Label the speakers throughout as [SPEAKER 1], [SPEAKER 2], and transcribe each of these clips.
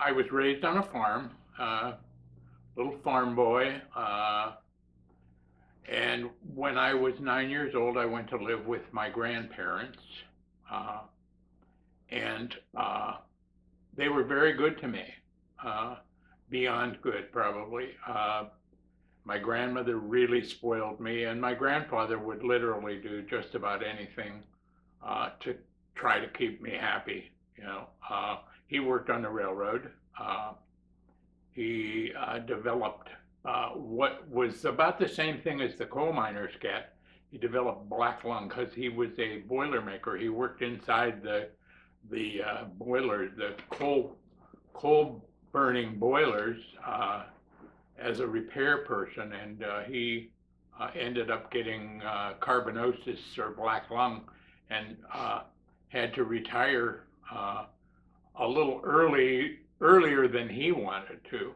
[SPEAKER 1] I was raised on a farm, little farm boy. And when I was 9 years old, I went to live with my grandparents. Uh, and they were very good to me, uh, beyond good, probably. My grandmother really spoiled me, and my grandfather would literally do just about anything to try to keep me happy. You know, he worked on the railroad. Uh, he developed what was about the same thing as the coal miners get. He developed black lung because he was a boiler maker. He worked inside the boilers, the coal burning boilers, as a repair person, and he ended up getting carbanosis or black lung, and had to retire a little earlier than he wanted to.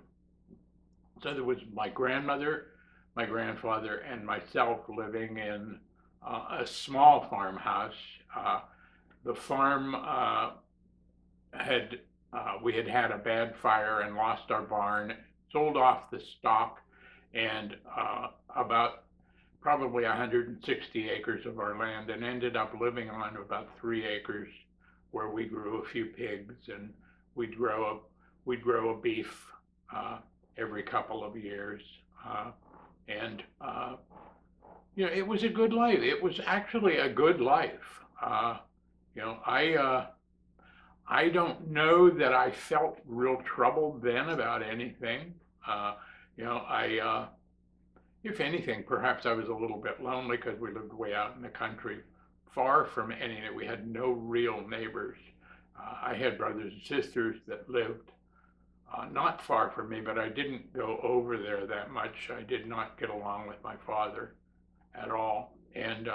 [SPEAKER 1] So there was my grandmother, my grandfather, and myself living in a small farmhouse. Uh, the farm had we had a bad fire and lost our barn, sold off the stock, and about probably 160 acres of our land, and ended up living on about 3 acres where we grew a few pigs, and we'd grow a beef every couple of years. And it was a good life. It was actually a good life. You know, I don't know that I felt real troubled then about anything. Uh, if anything, perhaps I was a little bit lonely because we lived way out in the country, far from any. We had no real neighbors. I had brothers and sisters that lived not far from me, but I didn't go over there that much. I did not get along with my father at all, and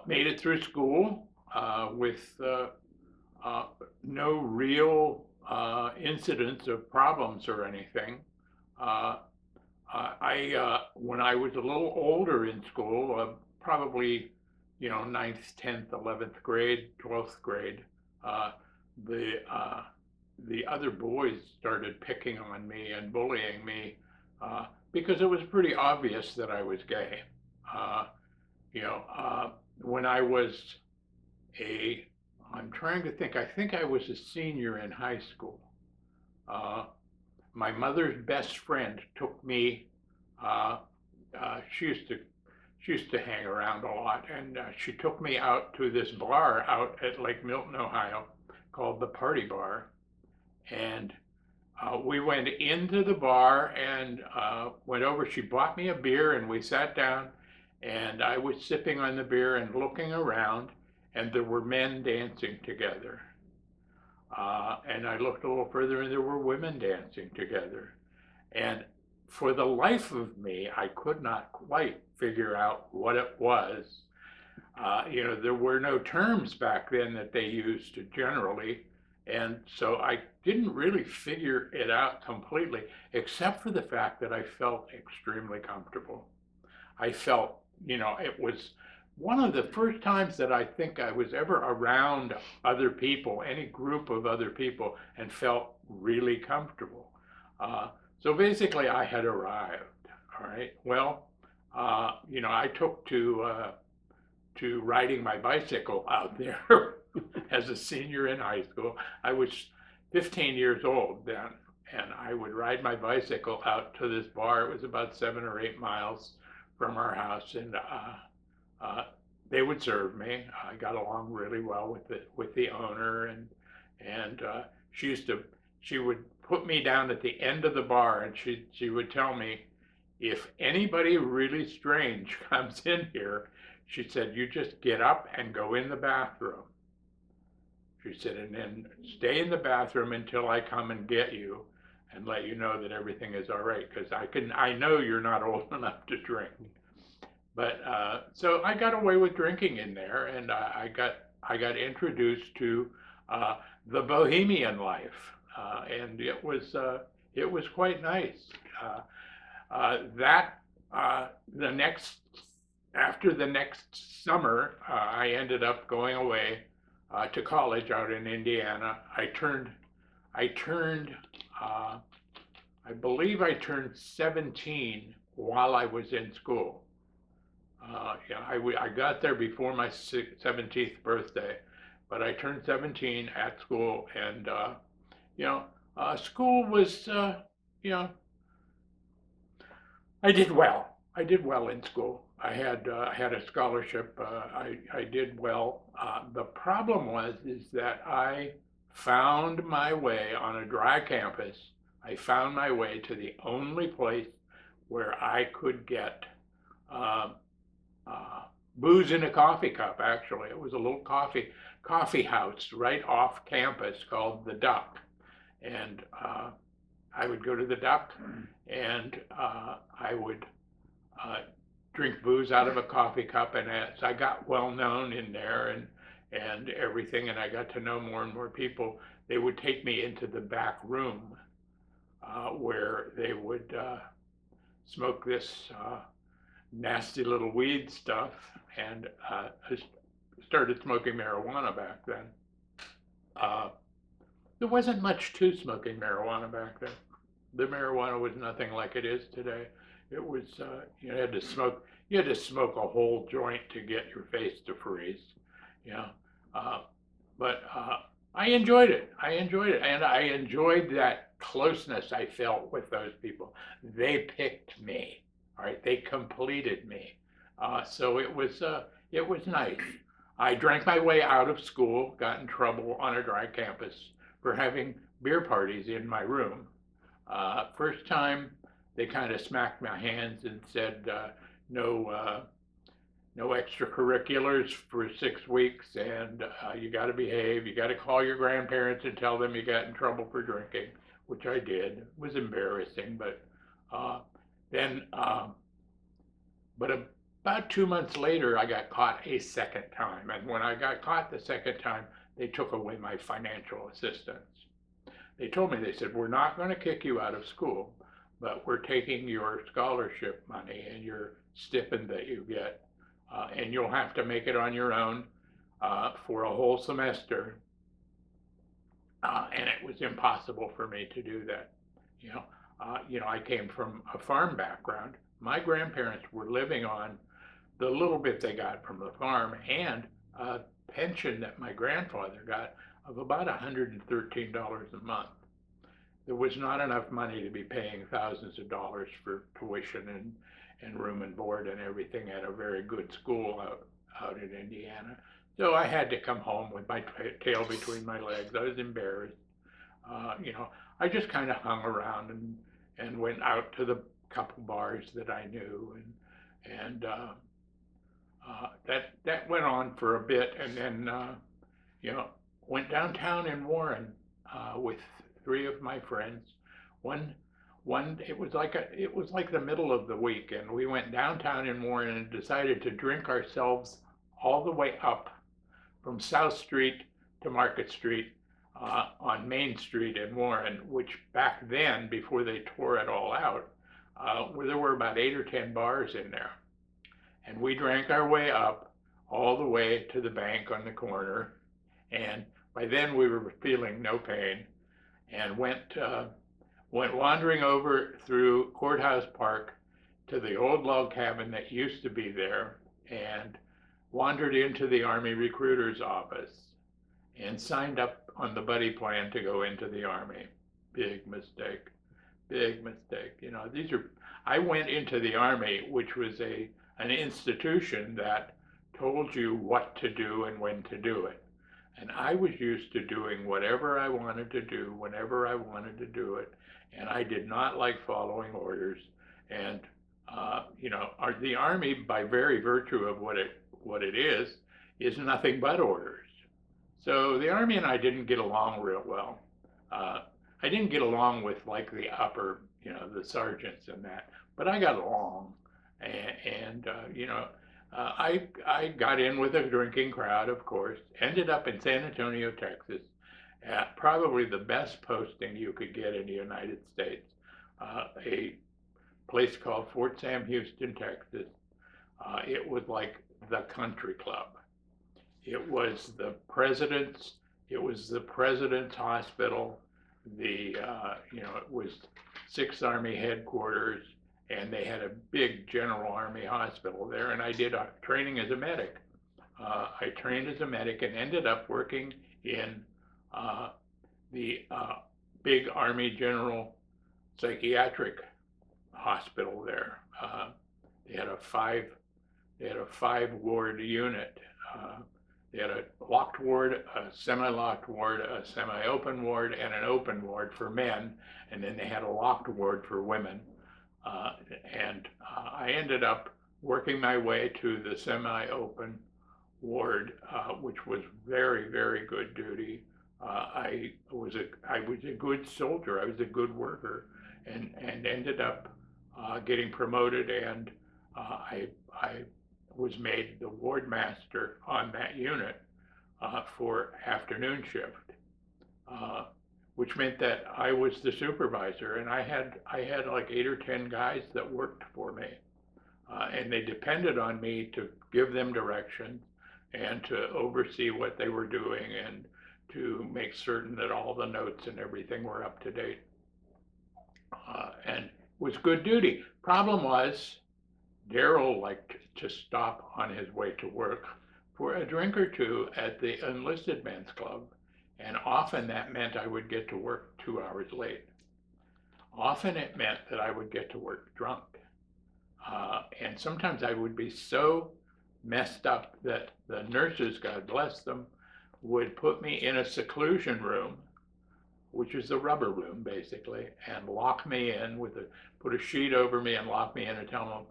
[SPEAKER 1] made it through school with no real incidents of problems or anything. Uh, when I was a little older in school, probably, ninth, 10th, 11th grade, 12th grade, uh, the other boys started picking on me and bullying me because it was pretty obvious that I was gay. Uh, when I was I'm trying to think, I think I was a senior in high school. Uh, my mother's best friend took me, uh, she used to hang around a lot, and she took me out to this bar out at Lake Milton, Ohio, called the Party Bar. And we went into the bar and went over. She bought me a beer, and we sat down, and I was sipping on the beer and looking around, and there were men dancing together. And I looked a little further, and there were women dancing together. And for the life of me, I could not quite figure out what it was. There were no terms back then that they used generally. And so I didn't really figure it out completely, except for the fact that I felt extremely comfortable. I felt, it was one of the first times that I think I was ever around other people, any group of other people, and felt really comfortable. So basically, I had arrived. All right. Well, I took to riding my bicycle out there as a senior in high school. I was 15 years old then, and I would ride my bicycle out to this bar. It was about 7 or 8 miles from our house, and they would serve me. I got along really well with the owner, and she would put me down at the end of the bar, and she would tell me, if anybody really strange comes in here, she said, you just get up and go in the bathroom. She said, and then stay in the bathroom until I come and get you and let you know that everything is all right, because I know you're not old enough to drink. But so I got away with drinking in there, and I got introduced to the bohemian life, and it was quite nice. That the next After the next summer, I ended up going away to college out in Indiana. I turned, uh, I believe I turned 17 while I was in school. Yeah, I got there before my 17th birthday, but I turned 17 at school, and you know, school was, I did well. I did well in school. I had a scholarship. I did well. The problem was is that I found my way on a dry campus. I found my way to the only place where I could get uh, uh, booze in a coffee cup. Actually, it was a little coffee house right off campus called the Duck, and I would go to the Duck, and I would uh, drink booze out of a coffee cup. And as I got well known in there and everything, and I got to know more and more people, they would take me into the back room where they would smoke this nasty little weed stuff, and I started smoking marijuana back then. Uh, there wasn't much to smoking marijuana back then. The marijuana was nothing like it is today. It was you had to smoke a whole joint to get your face to freeze, you know. Uh, but I enjoyed it. I enjoyed it, and I enjoyed that closeness I felt with those people. They picked me, all right. They completed me. So it was nice. I drank my way out of school, got in trouble on a dry campus for having beer parties in my room. First time, they kind of smacked my hands and said, no, no extracurriculars for 6 weeks, and you got to behave. You got to call your grandparents and tell them you got in trouble for drinking, which I did. It was embarrassing, but uh, then, but about 2 months later, I got caught a second time. And when I got caught the second time, they took away my financial assistance. They told me, they said, we're not going to kick you out of school, but we're taking your scholarship money and your stipend that you get, and you'll have to make it on your own for a whole semester. And it was impossible for me to do that. I came from a farm background. My grandparents were living on the little bit they got from the farm and a pension that my grandfather got of about $113 a month. There was not enough money to be paying thousands of dollars for tuition and room and board and everything at a very good school out in Indiana. So I had to come home with my tail between my legs. I was embarrassed. I just kind of hung around and went out to the couple bars that I knew, and that went on for a bit, and then went downtown in Warren with three of my friends. One it was like the middle of the week, and we went downtown in Warren and decided to drink ourselves all the way up from South Street to Market Street on Main Street in Warren, which back then, before they tore it all out, where there were about 8 or 10 bars in there. And we drank our way up all the way to the bank on the corner. And by then we were feeling no pain, and went wandering over through Courthouse Park to the old log cabin that used to be there, and wandered into the Army recruiter's office and signed up on the buddy plan to go into the Army. Big mistake. Big mistake. I went into the Army, which was an institution that told you what to do and when to do it. And I was used to doing whatever I wanted to do, whenever I wanted to do it. And I did not like following orders. And, the Army, by very virtue of what it is nothing but orders. So the Army and I didn't get along real well. I didn't get along with like the upper, the sergeants and that, but I got along. I got in with a drinking crowd, of course, ended up in San Antonio, Texas, at probably the best posting you could get in the United States, a place called Fort Sam Houston, Texas. It was like the country club. It was the president's. It was the president's hospital. It was Sixth Army headquarters, and they had a big General Army hospital there. And I did training as a medic. I trained as a medic and ended up working in the big Army General Psychiatric Hospital there. They had a five they had a 5 ward unit. They had a locked ward, a semi-locked ward, a semi-open ward, and an open ward for men, and then they had a locked ward for women. I ended up working my way to the semi-open ward, which was very, very good duty. I was a good soldier. I was a good worker, and ended up getting promoted, and I was made the ward master on that unit for afternoon shift, which meant that I was the supervisor, and I had like 8 or 10 guys that worked for me, and they depended on me to give them direction and to oversee what they were doing and to make certain that all the notes and everything were up to date. And it was good duty. Problem was, Daryl liked to stop on his way to work for a drink or two at the enlisted men's club, and often that meant I would get to work 2 hours late. Often it meant that I would get to work drunk. And sometimes I would be so messed up that the nurses, God bless them, would put me in a seclusion room, which is the rubber room basically, and lock me in put a sheet over me and lock me in and tell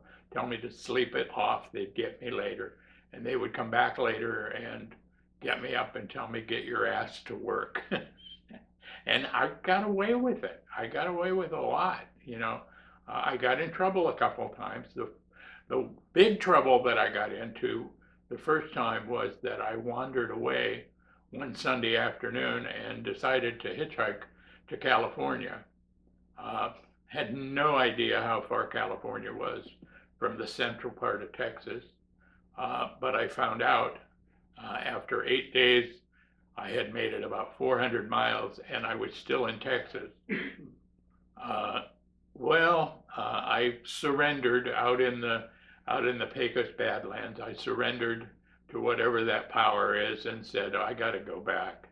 [SPEAKER 1] me to sleep it off. They'd get me later, and they would come back later and get me up and tell me, get your ass to work. And I got away with it. I got away with a lot, I got in trouble a couple of times. The big trouble that I got into the first time was that I wandered away one Sunday afternoon and decided to hitchhike to California. Had no idea how far California was from the central part of Texas, but I found out after 8 days I had made it about 400 miles and I was still in Texas. I surrendered out in the Pecos Badlands. I surrendered to whatever that power is and said, I got to go back,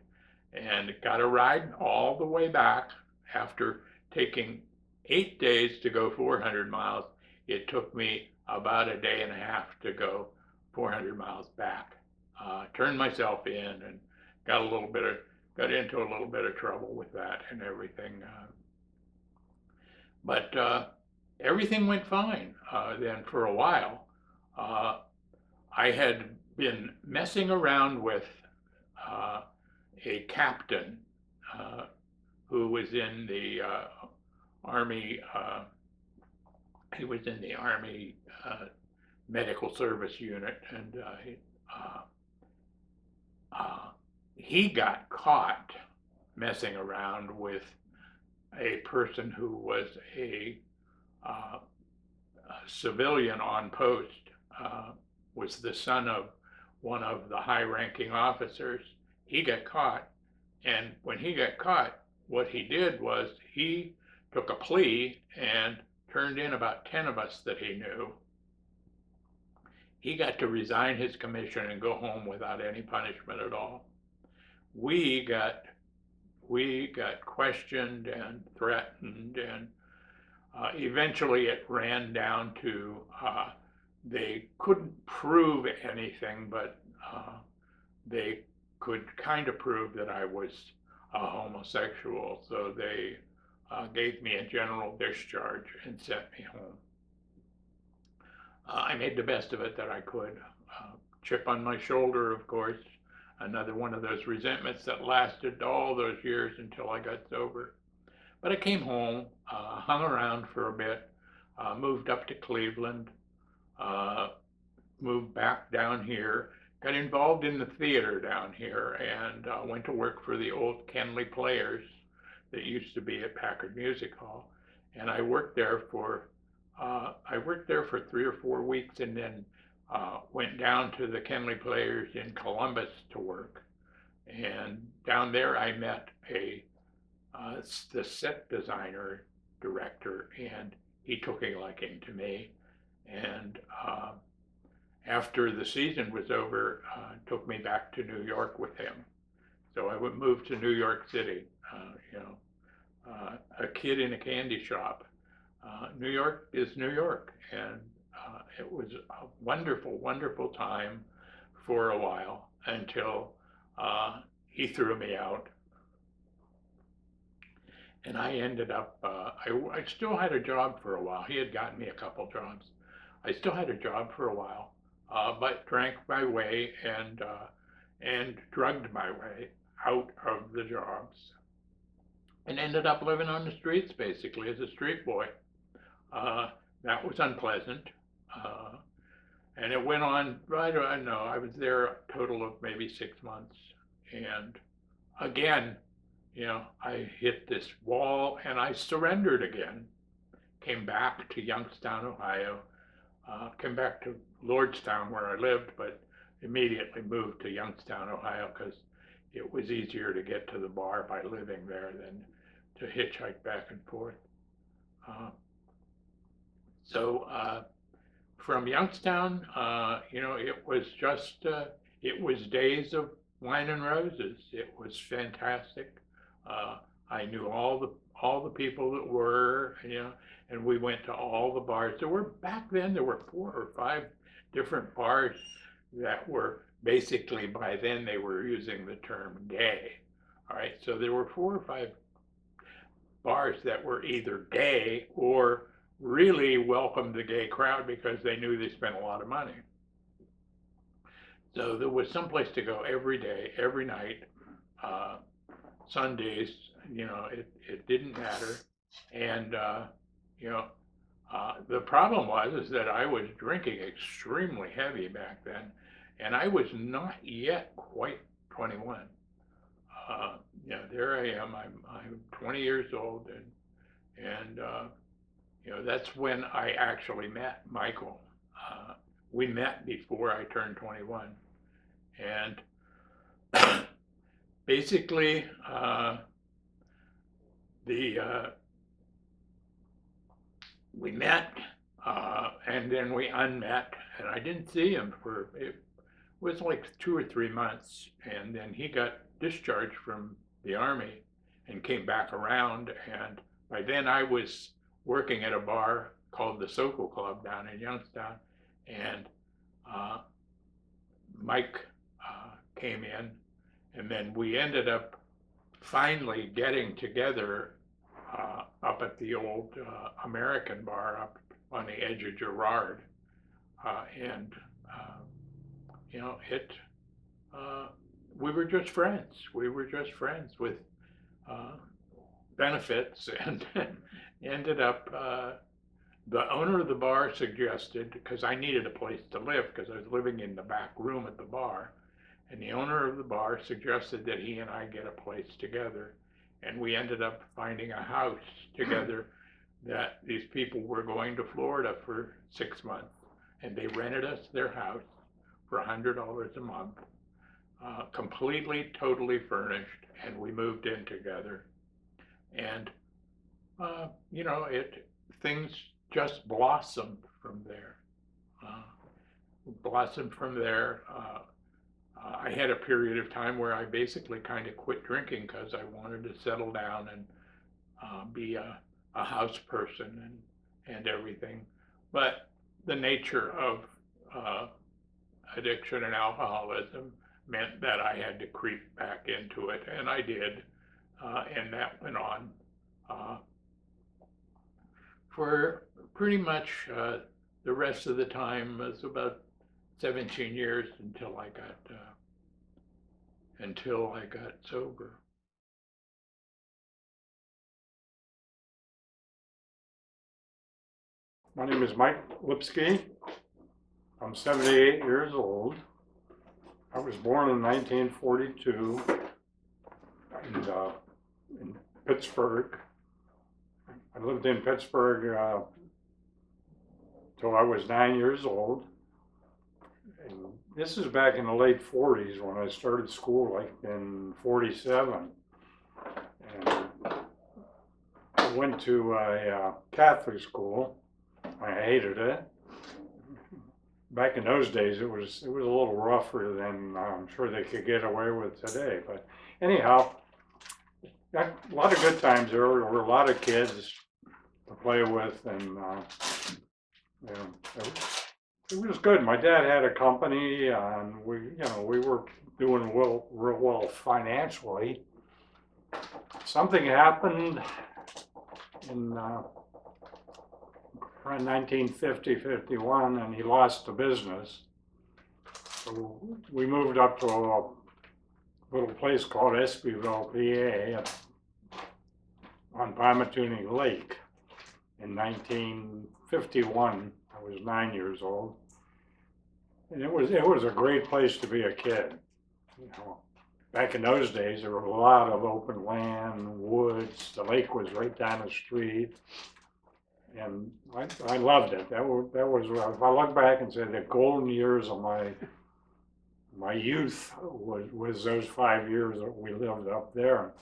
[SPEAKER 1] and got a ride all the way back. After taking 8 days to go 400 miles, it took me about a day and a half to go 400 miles back. Turned myself in and got into a little bit of trouble with that and everything. But everything went fine then for a while. I had been messing around with a captain who was in the Army. He was in the Army Medical Service Unit, and he got caught messing around with a person who was a civilian on post, was the son of one of the high-ranking officers. He got caught, and when he got caught, what he did was he took a plea and turned in about 10 of us that he knew. He got to resign his commission and go home without any punishment at all. We got questioned and threatened, and eventually it ran down to they couldn't prove anything, but they could kind of prove that I was a homosexual. So they gave me a general discharge and sent me home. I made the best of it that I could. Chip on my shoulder, of course, another one of those resentments that lasted all those years until I got sober. But I came home, hung around for a bit, moved up to Cleveland, moved back down here, got involved in the theater down here, and went to work for the old Kenley Players that used to be at Packard Music Hall. And I worked there for 3 or 4 weeks, and then went down to the Kenley Players in Columbus to work. And down there I met the set designer director, and he took a liking to me. And after the season was over, took me back to New York with him. So I would move to New York City, a kid in a candy shop. New York is New York, and it was a wonderful, wonderful time for a while until he threw me out. And I ended up, I still had a job for a while. He had gotten me a couple jobs. I still had a job for a while, but drank my way and drugged my way out of the jobs, and ended up living on the streets basically as a street boy. That was unpleasant. And it went on, I don't know, I was there a total of maybe 6 months. And again, I hit this wall and I surrendered again. Came back to Youngstown, Ohio. Came back to Lordstown where I lived, but immediately moved to Youngstown, Ohio, because it was easier to get to the bar by living there than to hitchhike back and forth. So from Youngstown, it was just, it was days of wine and roses. It was fantastic. I knew all the people that were, and we went to all the bars. Back then there were 4 or 5 different bars that were basically, by then they were using the term gay. All right, so there were 4 or 5 bars that were either gay or really welcomed the gay crowd because they knew they spent a lot of money. So there was someplace to go every day, every night, Sundays, it didn't matter. And, the problem was that I was drinking extremely heavy back then, and I was not yet quite 21. There I am, I'm 20 years old, and that's when I actually met Michael. We met before I turned 21. And basically, we met, and then we unmet, and I didn't see him it was like 2 or 3 months, and then he got discharged from the Army and came back around, and by then I was working at a bar called the Sokol Club down in Youngstown, and Mike came in, and then we ended up finally getting together up at the old American bar up on the edge of Girard, and we were just friends. We were just friends with benefits, and ended up, the owner of the bar suggested, because I needed a place to live because I was living in the back room at the bar, and the owner of the bar suggested that he and I get a place together, and we ended up finding a house together that these people were going to Florida for 6 months, and they rented us their house for $100 a month, completely, totally furnished, and we moved in together. And things just blossomed from there. I had a period of time where I basically kind of quit drinking because I wanted to settle down and be a house person and everything. But the nature of addiction and alcoholism meant that I had to creep back into it, and I did, and that went on for pretty much the rest of the time. It was about 17 years until I got sober.
[SPEAKER 2] My name is Mike Lipsky. I'm 78 years old. I was born in 1942 in Pittsburgh. I lived in Pittsburgh till I was 9 years old. And this is back in the late 40s when I started school, like in 47. And I went to a Catholic school. I hated it. Back in those days, it was a little rougher than I'm sure they could get away with today. But anyhow, got a lot of good times there. There were a lot of kids to play with, and you know, it was good. My dad had a company, and we were doing real well financially. Something happened in around 1950, 51, and he lost the business. So we moved up to a little place called Espiville, PA, on Pamatooning Lake in 1951. I was 9 years old. And it was a great place to be a kid. You know, back in those days, there were a lot of open land, woods. The lake was right down the street. And I loved it. That was, if I look back and say the golden years of my youth was those 5 years that we lived up there.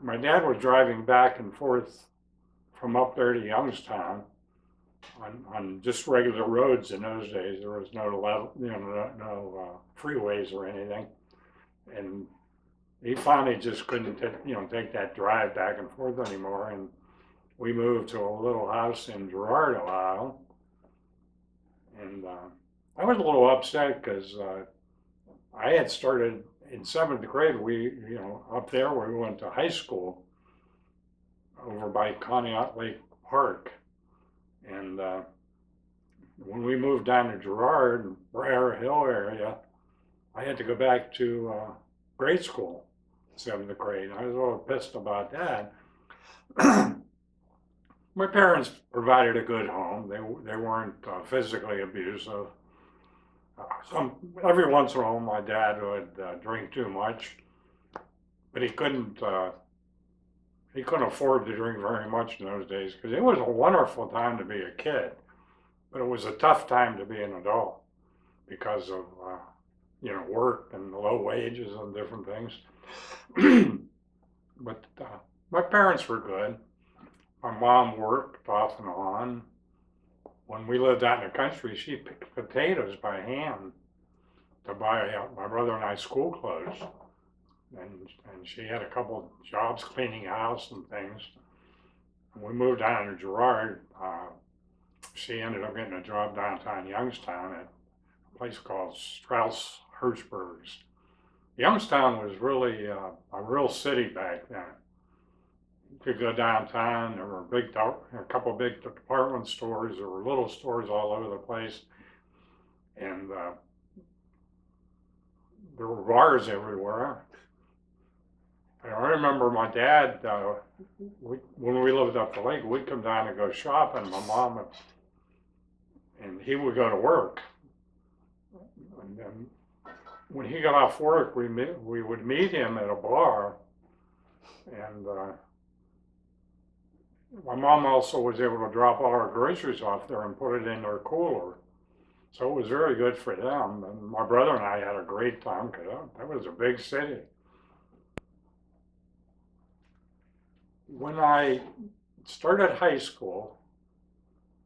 [SPEAKER 2] My dad was driving back and forth from up there to Youngstown on just regular roads in those days. There was no level, no freeways or anything. And he finally just couldn't, take that drive back and forth anymore. And we moved to a little house in Girard, Ohio. And I was a little upset because I had started in seventh grade. Up there we went to high school over by Conneaut Lake Park. And when we moved down to Girard and Briar Hill area, I had to go back to grade school, seventh grade. I was a little pissed about that. My parents provided a good home. They weren't physically abusive. Every once in a while, my dad would drink too much, but he couldn't afford to drink very much in those days because it was a wonderful time to be a kid, but it was a tough time to be an adult because of work and the low wages and different things. But my parents were good. My mom worked off and on. When we lived out in the country, she picked potatoes by hand to buy my brother and I school clothes. And she had a couple jobs cleaning house and things. When we moved down to Girard, she ended up getting a job downtown Youngstown at a place called Strauss Hirschberg's. Youngstown was really a real city back then. You could go downtown. There were a couple of big department stores. There were little stores all over the place, and there were bars everywhere. And I remember my dad, when we lived up the lake, we'd come down and go shopping. My mom and he would go to work. And then when he got off work, we would meet him at a bar. And my mom also was able to drop all our groceries off there and put it in their cooler. So it was very good for them. And my brother and I had a great time because that was a big city. When I started high school,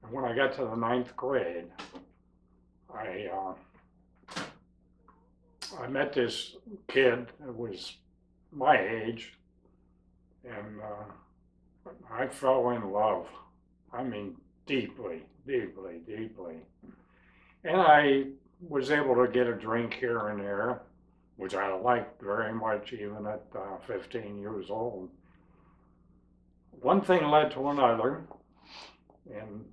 [SPEAKER 2] and when I got to the ninth grade, I met this kid that was my age, and I fell in love. I mean, deeply, deeply, deeply. And I was able to get a drink here and there, which I liked very much even at 15 years old. One thing led to another, and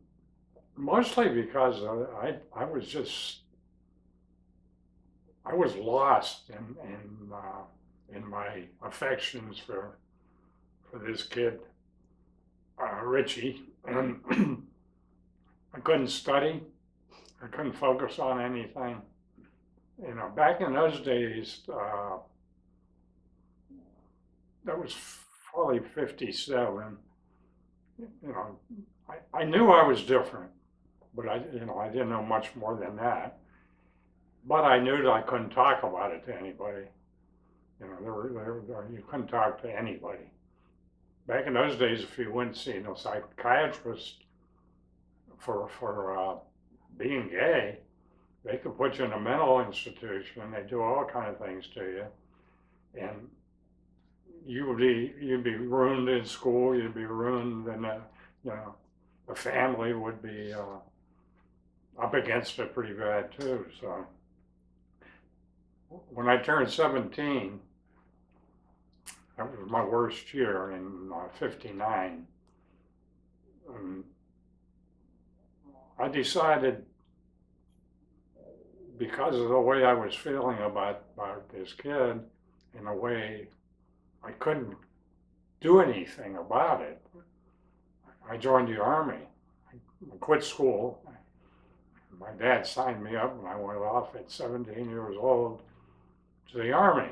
[SPEAKER 2] mostly because I was lost in my affections for this kid, Richie, and I couldn't study. I couldn't focus on anything. Back in those days, that was probably 57. I knew I was different. but I didn't know much more than that. But I knew that I couldn't talk about it to anybody. You couldn't talk to anybody. Back in those days, if you went to see a psychiatrist for being gay, they could put you in a mental institution and they do all kind of things to you. And you'd be ruined in school, you'd be ruined, and the family would be up against it pretty bad too. So when I turned 17, that was my worst year in '59. I decided, because of the way I was feeling about this kid, in a way I couldn't do anything about it. I joined the Army. I quit school. My dad signed me up and I went off at 17 years old to the Army.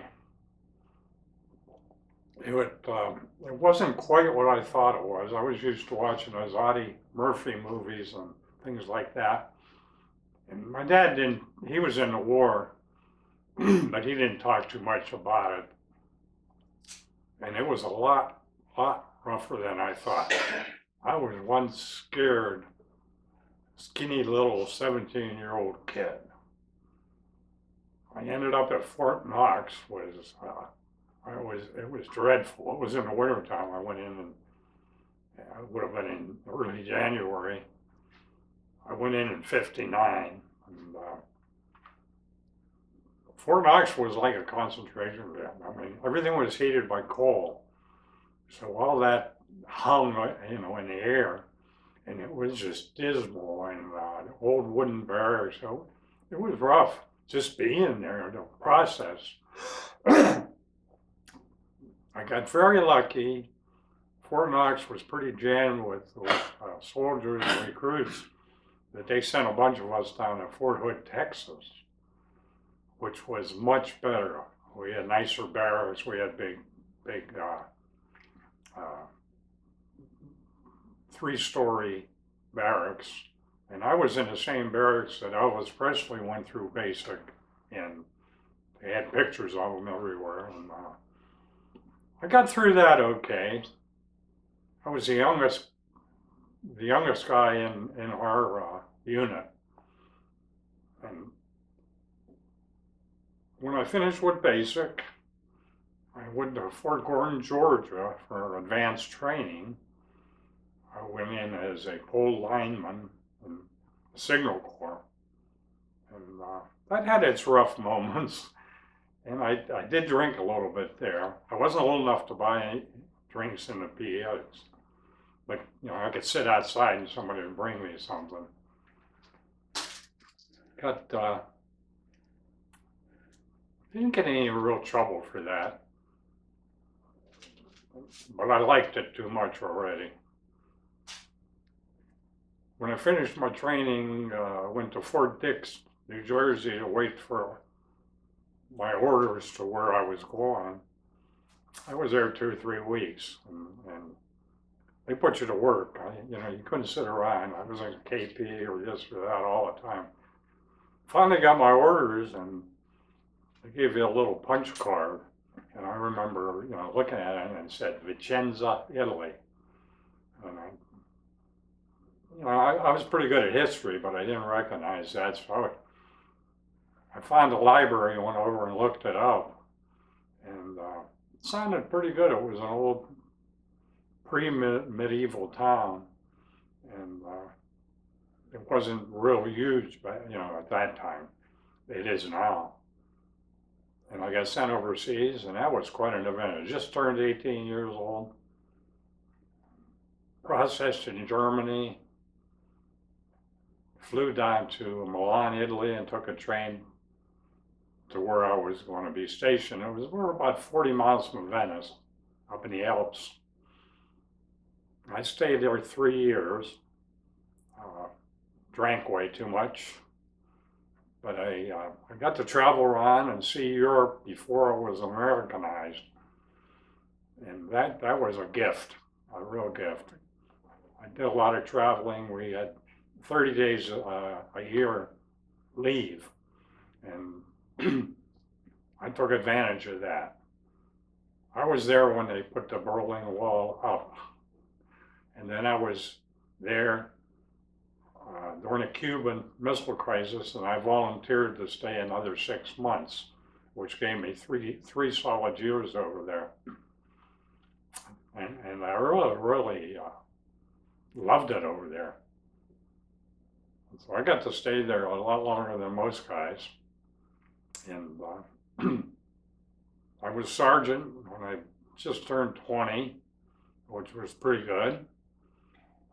[SPEAKER 2] It wasn't quite what I thought it was. I was used to watching those Audie Murphy movies and things like that. And my dad he was in the war, but he didn't talk too much about it. And it was a lot rougher than I thought. I was one scared, skinny little 17-year-old kid. I ended up at Fort Knox. It was dreadful. It was in the wintertime. I went in, and it would have been in early January. I went in '59, and Fort Knox was like a concentration camp. I mean, everything was heated by coal, so all that hung, in the air, and it was just dismal, and old wooden barracks. So it was rough just being there, the process. I got very lucky. Fort Knox was pretty jammed with soldiers and recruits that they sent a bunch of us down to Fort Hood, Texas, which was much better. We had nicer barracks. We had big 3-story barracks. And I was in the same barracks that Elvis Presley went through basic, and they had pictures of him everywhere. And I got through that okay. I was the youngest guy in our unit. And when I finished with basic, I went to Fort Gordon, Georgia for advanced training. I went in as a pole lineman in the Signal Corps. And that had its rough moments. And I did drink a little bit there. I wasn't old enough to buy any drinks in the PAs. But, I could sit outside and somebody would bring me something. Didn't get any real trouble for that. But I liked it too much already. When I finished my training, I went to Fort Dix, New Jersey, to wait for my orders to where I was going. I was there 2 or 3 weeks, and they put you to work. You couldn't sit around. I was in KP or this or that all the time. Finally got my orders, and they gave you a little punch card. And I remember, looking at it, and it said Vicenza, Italy. And I was pretty good at history, but I didn't recognize that. So I found a library and went over and looked it up. And it sounded pretty good. It was an old pre-medieval town. And it wasn't real huge, but at that time. It is now. And I got sent overseas, and that was quite an event. I just turned 18 years old. Processed in Germany. Flew down to Milan, Italy, and took a train to where I was going to be stationed. We were about 40 miles from Venice, up in the Alps. I stayed there 3 years. Drank way too much. But I got to travel around and see Europe before it was Americanized. And that was a gift, a real gift. I did a lot of traveling. We had 30 days a year leave, and I took advantage of that. I was there when they put the Berlin Wall up, and then I was there during the Cuban Missile Crisis, and I volunteered to stay another 6 months, which gave me three solid years over there. And I really loved it over there. So I got to stay there a lot longer than most guys. And I was sergeant when I just turned 20, which was pretty good.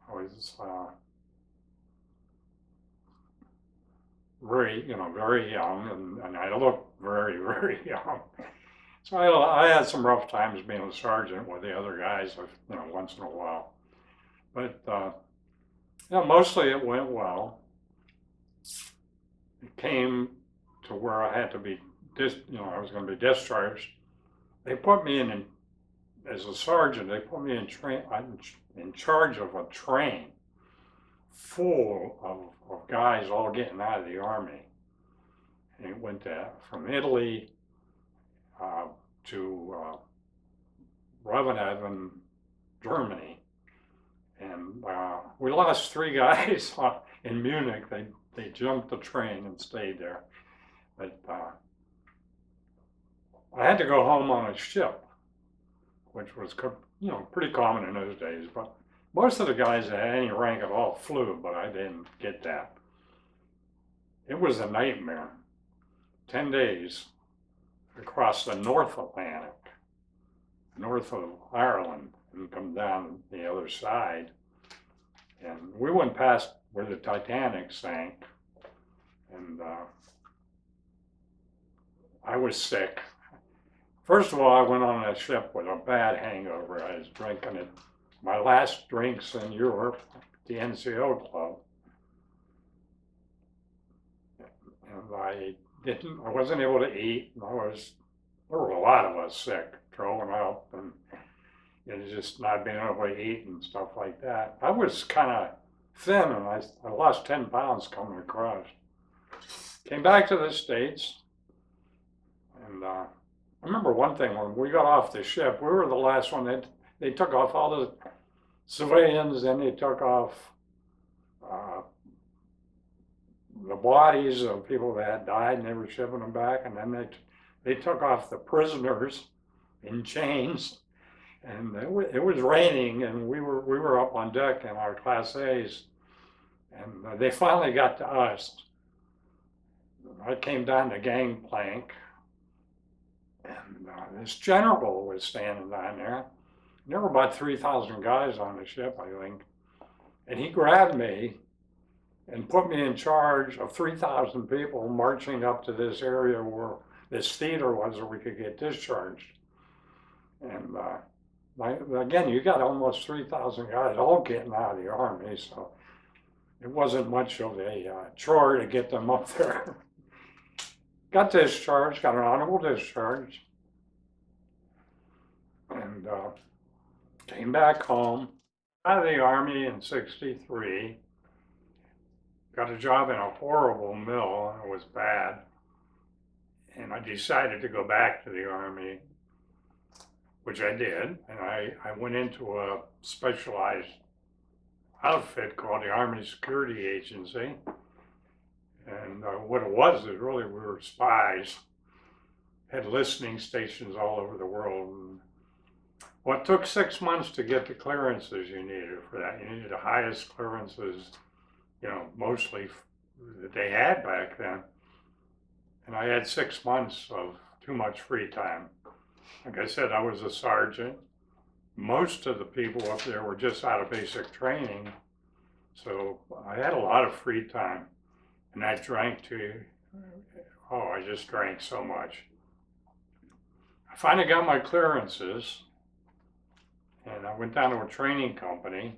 [SPEAKER 2] I was very young, and I looked very, very young. So I had some rough times being a sergeant with the other guys, once in a while. But mostly it went well. It came to where I had to be, I was going to be discharged. They put me in as a sergeant. They put me in charge of a train full of guys all getting out of the Army. And it went from Italy to Revenhaven, Germany. And we lost 3 guys in Munich. They jumped the train and stayed there. But I had to go home on a ship, which was pretty common in those days. But most of the guys that had any rank at all flew, but I didn't get that. It was a nightmare. 10 days across the North Atlantic, north of Ireland, and come down the other side. And we went past where the Titanic sank, and I was sick. First of all, I went on that ship with a bad hangover. I was drinking it, my last drinks in Europe, the NCO club. And I wasn't able to eat. There were a lot of us sick, throwing up and just not being able to eat and stuff like that. I was kind of thin, and I lost 10 pounds coming across. Came back to the States, and I remember one thing, when we got off the ship, we were the last one. They took off all the civilians, then they took off the bodies of people that had died, and they were shipping them back, and then they took off the prisoners in chains. And it was raining, and we were up on deck in our Class A's, and they finally got to us. I came down the gangplank, and this general was standing down there. There were about 3,000 guys on the ship, I think. And he grabbed me and put me in charge of 3,000 people marching up to this area where this theater was, where we could get discharged. And again, you got almost 3,000 guys all getting out of the Army, so it wasn't much of a chore to get them up there. Got discharged, got an honorable discharge, and came back home out of the Army in '63. Got a job in a horrible mill, and it was bad. And I decided to go back to the Army, which I did. And I went into a specialized outfit called the Army Security Agency. And what it was is really we were spies, had listening stations all over the world. And well, it took 6 months to get the clearances you needed for that. You needed the highest clearances, mostly that they had back then. And I had 6 months of too much free time. Like I said, I was a sergeant. Most of the people up there were just out of basic training. So I had a lot of free time. And I drank I just drank so much. I finally got my clearances, and I went down to a training company,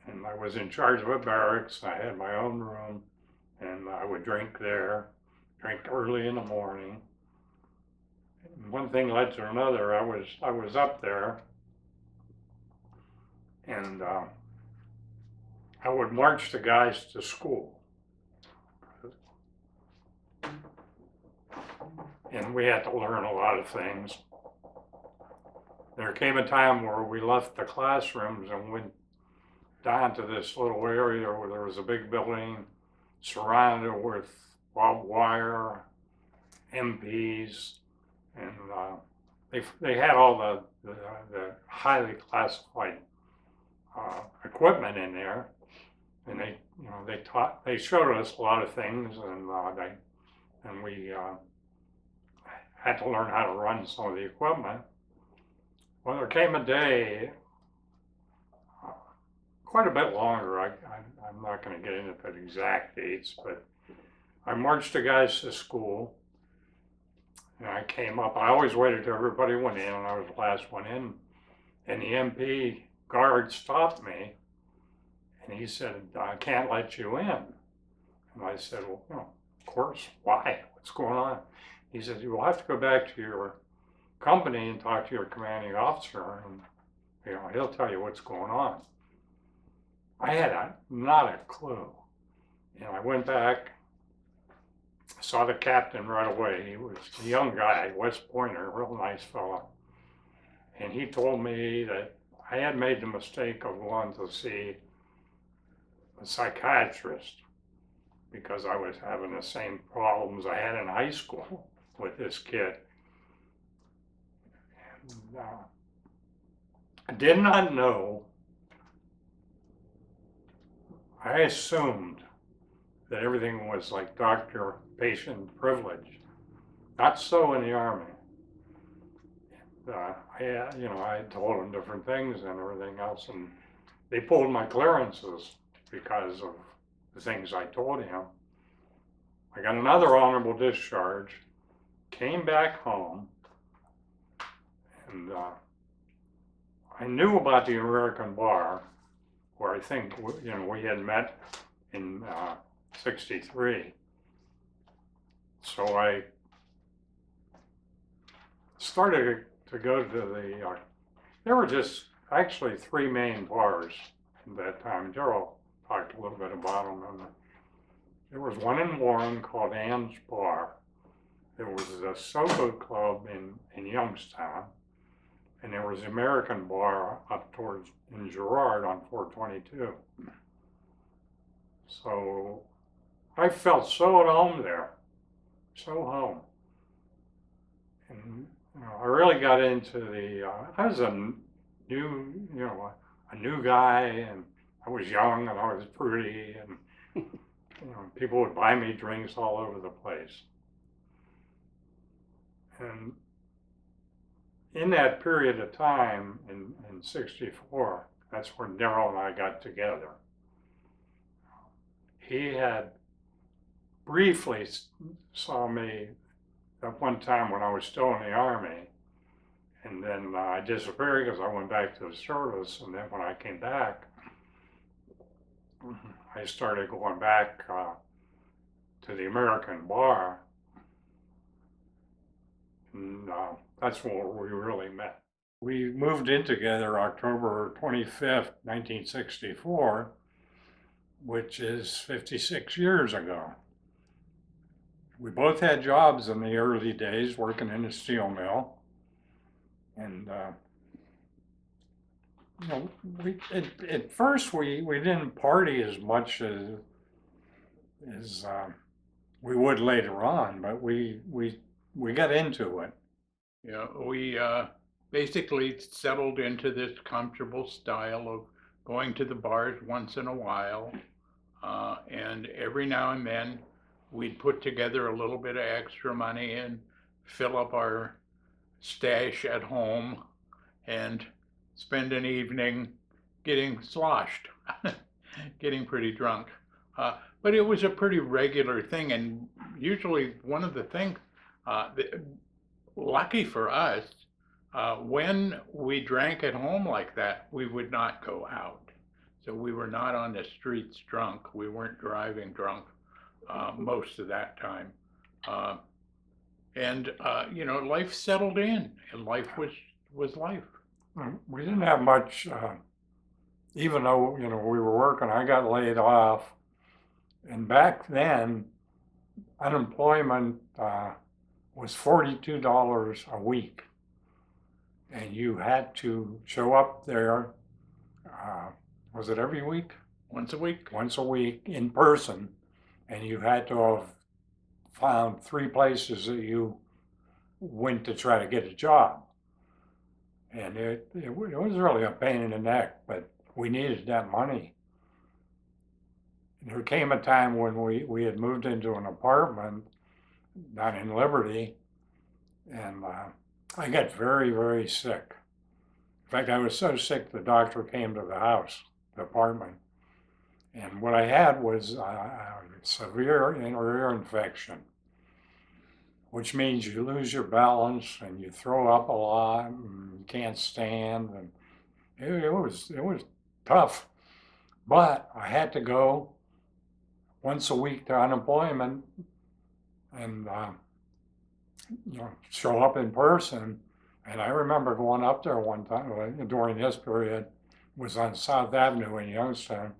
[SPEAKER 2] and I was in charge of a barracks. I had my own room, and I would drink there, drink early in the morning. And one thing led to another. I was up there, and I I would march the guys to school. And we had to learn a lot of things. There came a time where we left the classrooms and went down to this little area where there was a big building surrounded with barbed wire, MPs, and they had all the highly classified equipment in there, and they showed us a lot of things, and we had to learn how to run some of the equipment. Well, there came a day, quite a bit longer. I'm not going to get into the exact dates, but I marched the guys to school, and I came up. I always waited till everybody went in, and I was the last one in. And the MP guard stopped me, and he said, "I can't let you in." And I said, "Well, of course. Why? What's going on?" He said, "You will have to go back to your company and talk to your commanding officer, and he'll tell you what's going on." I had not a clue. And I went back, saw the captain right away. He was a young guy, West Pointer, real nice fellow. And he told me that I had made the mistake of going to see a psychiatrist because I was having the same problems I had in high school with this kid. And I did not know. I assumed that everything was like doctor-patient privilege. Not so in the Army. I told them different things and everything else, and they pulled my clearances because of the things I told him. I got another honorable discharge, came back home, and I knew about the American bar, where I think we had met in '63. So I started to go to there were just actually three main bars at that time. Dharl talked a little bit about them. There was one in Warren called Ann's Bar. There was a Soho Club in Youngstown. And there was the American Bar up in Girard on 422. So I felt so at home there, so home. And I really got into I was a new guy, and I was young and I was pretty, and people would buy me drinks all over the place. And in that period of time in '64, that's when Dharl and I got together. He had briefly saw me at one time when I was still in the Army, and then I disappeared because I went back to the service, and then when I came back, I started going back to the American Bar, and that's where we really met. We moved in together October 25th, 1964, which is 56 years ago. We both had jobs in the early days working in a steel mill. And, at first we didn't party as much as we would later on, but we got into it.
[SPEAKER 1] Yeah, we basically settled into this comfortable style of going to the bars once in a while. And every now and then we'd put together a little bit of extra money and fill up our stash at home and spend an evening getting sloshed, getting pretty drunk. But it was a pretty regular thing, and usually one of the things, lucky for us, when we drank at home like that, we would not go out. So we were not on the streets drunk. We weren't driving drunk most of that time. And life settled in, and life was life.
[SPEAKER 2] We didn't have much even though, you know, we were working, I got laid off. And back then, unemployment was $42 a week. And you had to show up there, uh, was it every week?
[SPEAKER 1] Once a week?
[SPEAKER 2] Once a week in person. And you had to have found 3 places that you went to try to get a job. And it was really a pain in the neck, but we needed that money. There came a time when we had moved into an apartment down in Liberty, and I got very, very sick. In fact, I was so sick the doctor came to the house, the apartment. And what I had was a severe inner ear infection, which means you lose your balance and you throw up a lot and you can't stand. And it was tough. But I had to go once a week to unemployment and show up in person. And I remember going up there one time during this period, was on South Avenue in Youngstown,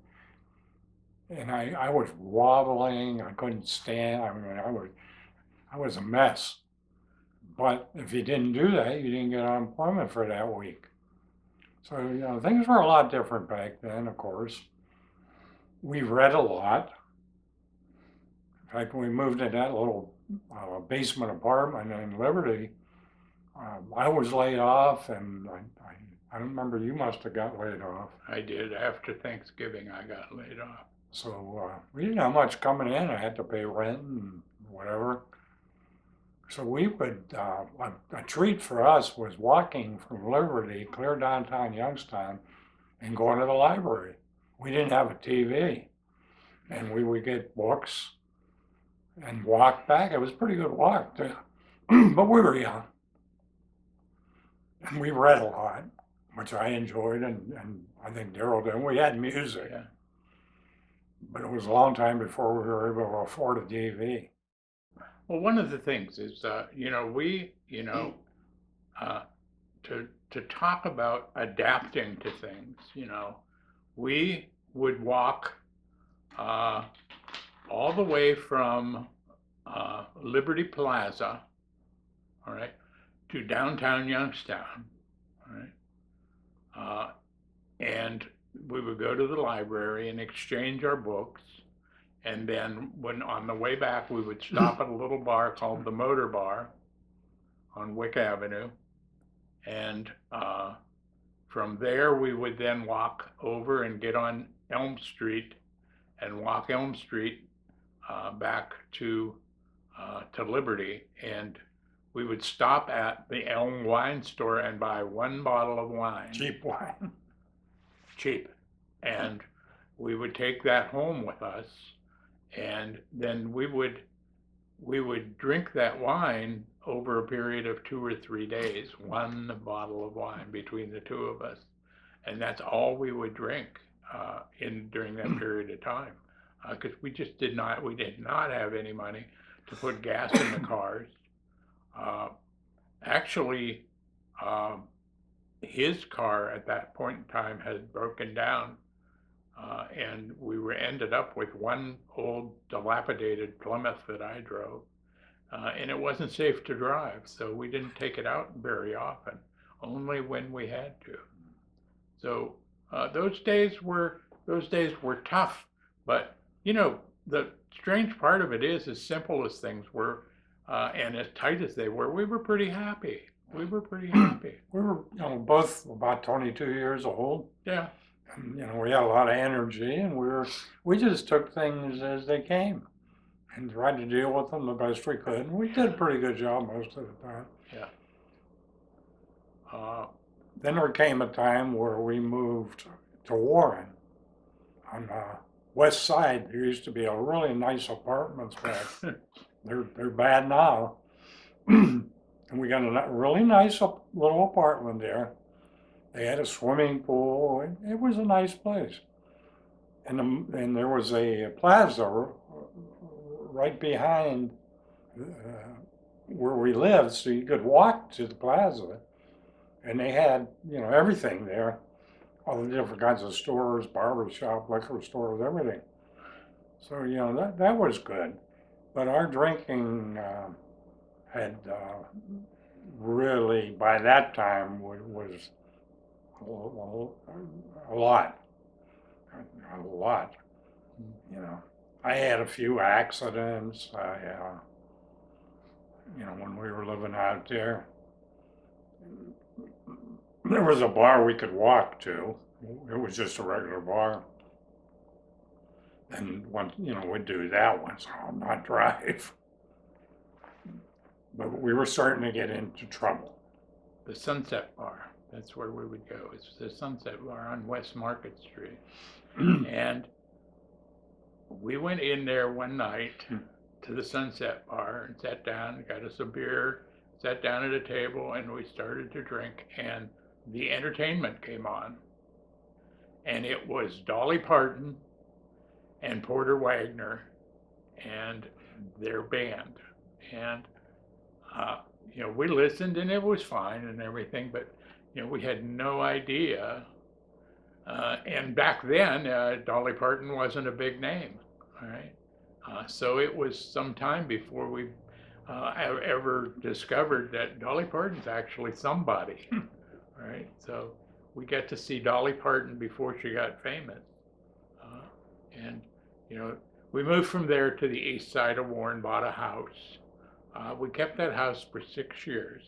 [SPEAKER 2] and I was wobbling. I couldn't stand. I mean, I was a mess. But if you didn't do that, you didn't get unemployment for that week. So, you know, things were a lot different back then, of course. We read a lot. In fact, when we moved in that little basement apartment in Liberty, I was laid off, and I don't remember, you must have got laid off.
[SPEAKER 1] I did. After Thanksgiving, I got laid off.
[SPEAKER 2] So we didn't have much coming in. I had to pay rent and whatever. So we would, a treat for us was walking from Liberty, clear downtown Youngstown, and going to the library. We didn't have a TV, and we would get books and walk back. It was a pretty good walk, too. But we were young. And we read a lot, which I enjoyed, and I think Daryl did. We had music,
[SPEAKER 1] Yeah.
[SPEAKER 2] but it was a long time before we were able to afford a TV.
[SPEAKER 1] Well, one of the things is, to talk about adapting to things, we would walk all the way from Liberty Plaza, all right, to downtown Youngstown, all right, and we would go to the library and exchange our books. And then when on the way back, we would stop at a little bar called the Motor Bar on Wick Avenue. And from there, we would then walk over and get on Elm Street and walk Elm Street back to Liberty. And we would stop at the Elm Wine Store and buy 1 bottle of wine.
[SPEAKER 2] Cheap wine.
[SPEAKER 1] Cheap. And we would take that home with us. And then we would drink that wine over a period of 2 or 3 days, 1 bottle of wine between the 2 of us, and that's all we would drink during that period of time, because we did not have any money to put gas in the cars. Actually, his car at that point in time had broken down. And we ended up with 1 old dilapidated Plymouth that I drove, and it wasn't safe to drive, so we didn't take it out very often, only when we had to. So those days were tough, but the strange part of it is, as simple as things were, and as tight as they were, we were pretty happy. We were
[SPEAKER 2] both about 22 years old.
[SPEAKER 1] Yeah.
[SPEAKER 2] And, we had a lot of energy, and we just took things as they came and tried to deal with them the best we could. And we did a pretty good job most of the time.
[SPEAKER 1] Yeah.
[SPEAKER 2] Then there came a time where we moved to Warren on the west side. There used to be a really nice apartments back. They're bad now. And we got a really nice little apartment there. They had a swimming pool. It was a nice place. And there was a plaza right behind where we lived, so you could walk to the plaza. And they had, everything there. all the different kinds of stores, barber shop, liquor stores, everything. So, you know, that was good. But our drinking had really, by that time, was a lot. A lot. You know, I had a few accidents. You know, when we were living out there, there was a bar we could walk to. It was just a regular bar. And once, you know, we'd do that once, not drive. But we were starting to get into trouble.
[SPEAKER 1] The Sunset Bar, that's where we would go. It's the Sunset Bar on West Market Street. And we went in there one night to the Sunset Bar and sat down, got us a beer, sat down at a table, and we started to drink. And the entertainment came on. And it was Dolly Parton and Porter Wagner and their band. And, you know, we listened and it was fine and everything, but, you know, we had no idea. And back then, Dolly Parton wasn't a big name, all right? So it was some time before we ever discovered that Dolly Parton's actually somebody, right? So we got to see Dolly Parton before she got famous. And, you know, we moved from there to the east side of Warren, bought a house. We kept that house for 6 years.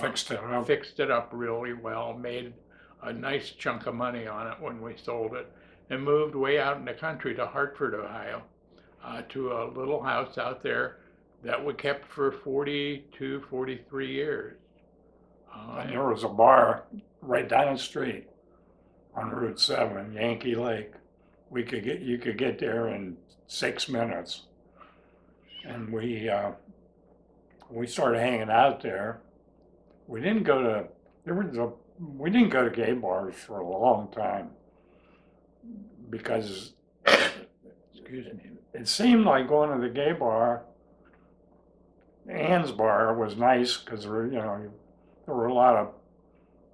[SPEAKER 2] Fixed it up.
[SPEAKER 1] Fixed it up really well, made a nice chunk of money on it when we sold it, and moved way out in the country to Hartford, Ohio, to a little house out there that we kept for 42, 43 years.
[SPEAKER 2] And there was a bar right down the street on Route 7, Yankee Lake. You could get there in 6 minutes. And we started hanging out there. We didn't go to gay bars for a long time because excuse me, it seemed like going to the gay bar, Ann's bar, was nice because there were a lot of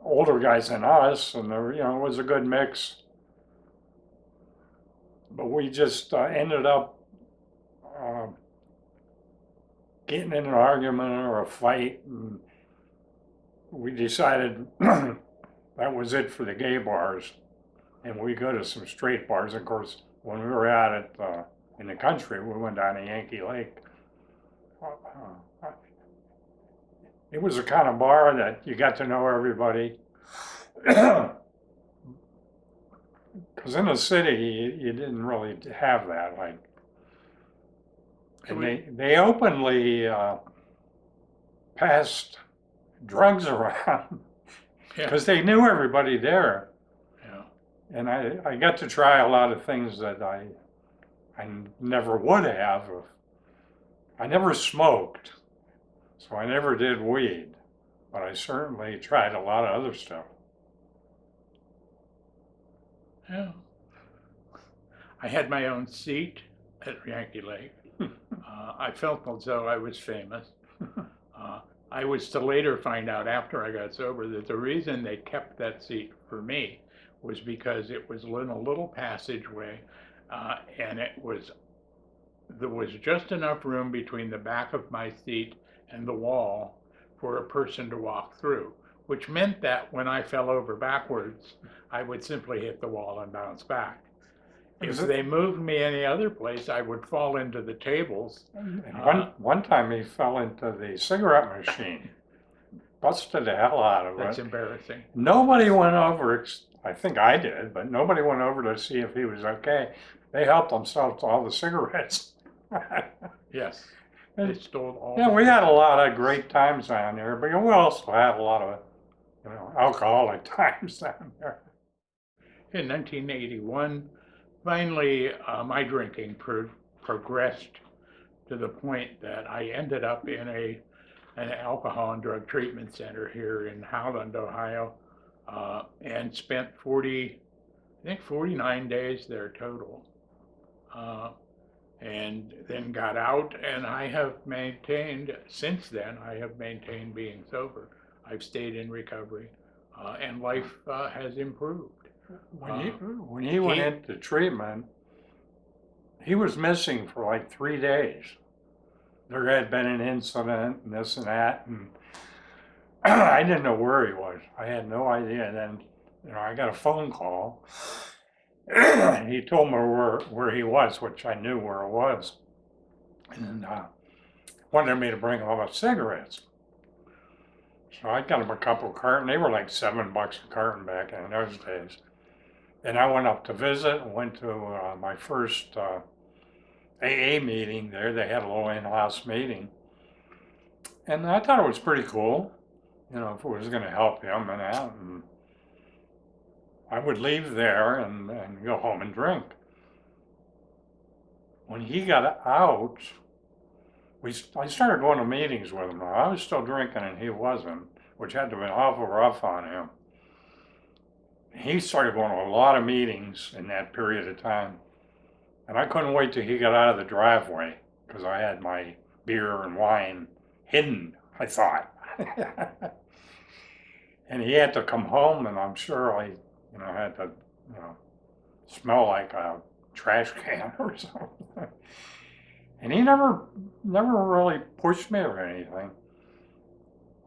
[SPEAKER 2] older guys than us, and there, you know, it was a good mix. But we just ended up getting in an argument or a fight, and we decided that was it for the gay bars, and we go to some straight bars. Of course, when we were out at in the country, we went down to Yankee Lake. It was a kind of bar that you got to know everybody. Because in the city, you didn't really have that. Like, and they openly passed drugs around because they knew everybody there.
[SPEAKER 1] Yeah.
[SPEAKER 2] And I got to try a lot of things that I never would have. I never smoked, so I never did weed, but I certainly tried a lot of other stuff.
[SPEAKER 1] Yeah. I had my own seat at Yankee Lake. I felt as though I was famous. I was to later find out after I got sober that the reason they kept that seat for me was because it was in a little passageway, and there was just enough room between the back of my seat and the wall for a person to walk through, which meant that when I fell over backwards, I would simply hit the wall and bounce back. If they moved me any other place, I would fall into the tables.
[SPEAKER 2] And one time he fell into the cigarette machine, busted the hell out of it.
[SPEAKER 1] That's embarrassing.
[SPEAKER 2] Nobody went over, I think I did, but nobody went over to see if he was okay. They helped themselves to all the cigarettes.
[SPEAKER 1] Yes, they stole all.
[SPEAKER 2] Yeah, we had a lot of great times down there, but we also had a lot of, alcoholic times down there.
[SPEAKER 1] In 1981, finally, my drinking progressed to the point that I ended up in an alcohol and drug treatment center here in Howland, Ohio, and spent 49 days there total. And then got out, and I have maintained, since then, I have maintained being sober. I've stayed in recovery. and life has improved.
[SPEAKER 2] When he went
[SPEAKER 1] He,
[SPEAKER 2] into treatment, he was missing for like 3 days. There had been an incident and this and that, and I didn't know where he was. I had no idea. And then, I got a phone call. And he told me where he was, which I knew where it was, and wanted me to bring home cigarettes. So I got him a couple of cartons. They were like $7 a carton back in those days. And I went up to visit and went to my first AA meeting there. They had a little in-house meeting. And I thought it was pretty cool, if it was going to help him and that. And I would leave there and go home and drink. When he got out, I started going to meetings with him. Now, I was still drinking and he wasn't, which had to have been awful rough on him. He started going to a lot of meetings in that period of time. And I couldn't wait till he got out of the driveway because I had my beer and wine hidden, I thought. And he had to come home, and I'm sure I, had to, smell like a trash can or something. And he never really pushed me or anything.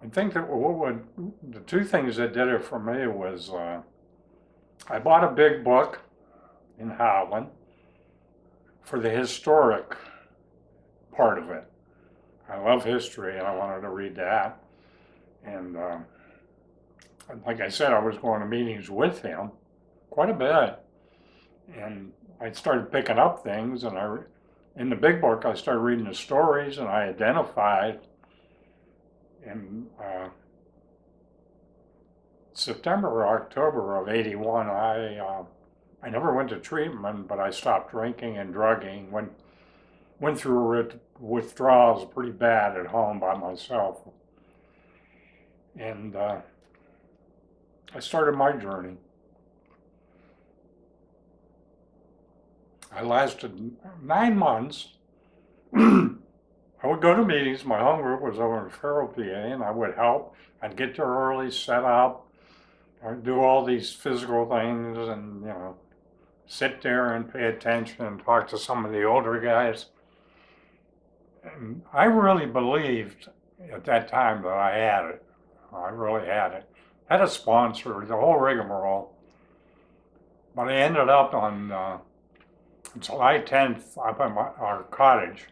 [SPEAKER 2] I think that the two things that did it for me was I bought a big book in Holland for the historic part of it. I love history and I wanted to read that. And like I said, I was going to meetings with him quite a bit. And I started picking up things, and in the big book, I started reading the stories, and I identified in September or October of '81, I never went to treatment, but I stopped drinking and drugging. Went through withdrawals pretty bad at home by myself, and I started my journey. I lasted 9 months. I would go to meetings. My home group was over in Farrell, PA, and I would help. I'd get there early, set up, I'd do all these physical things, and sit there and pay attention and talk to some of the older guys. And I really believed at that time that I had it. I really had it. Had a sponsor, the whole rigmarole. But I ended up on July 10th up at our cottage.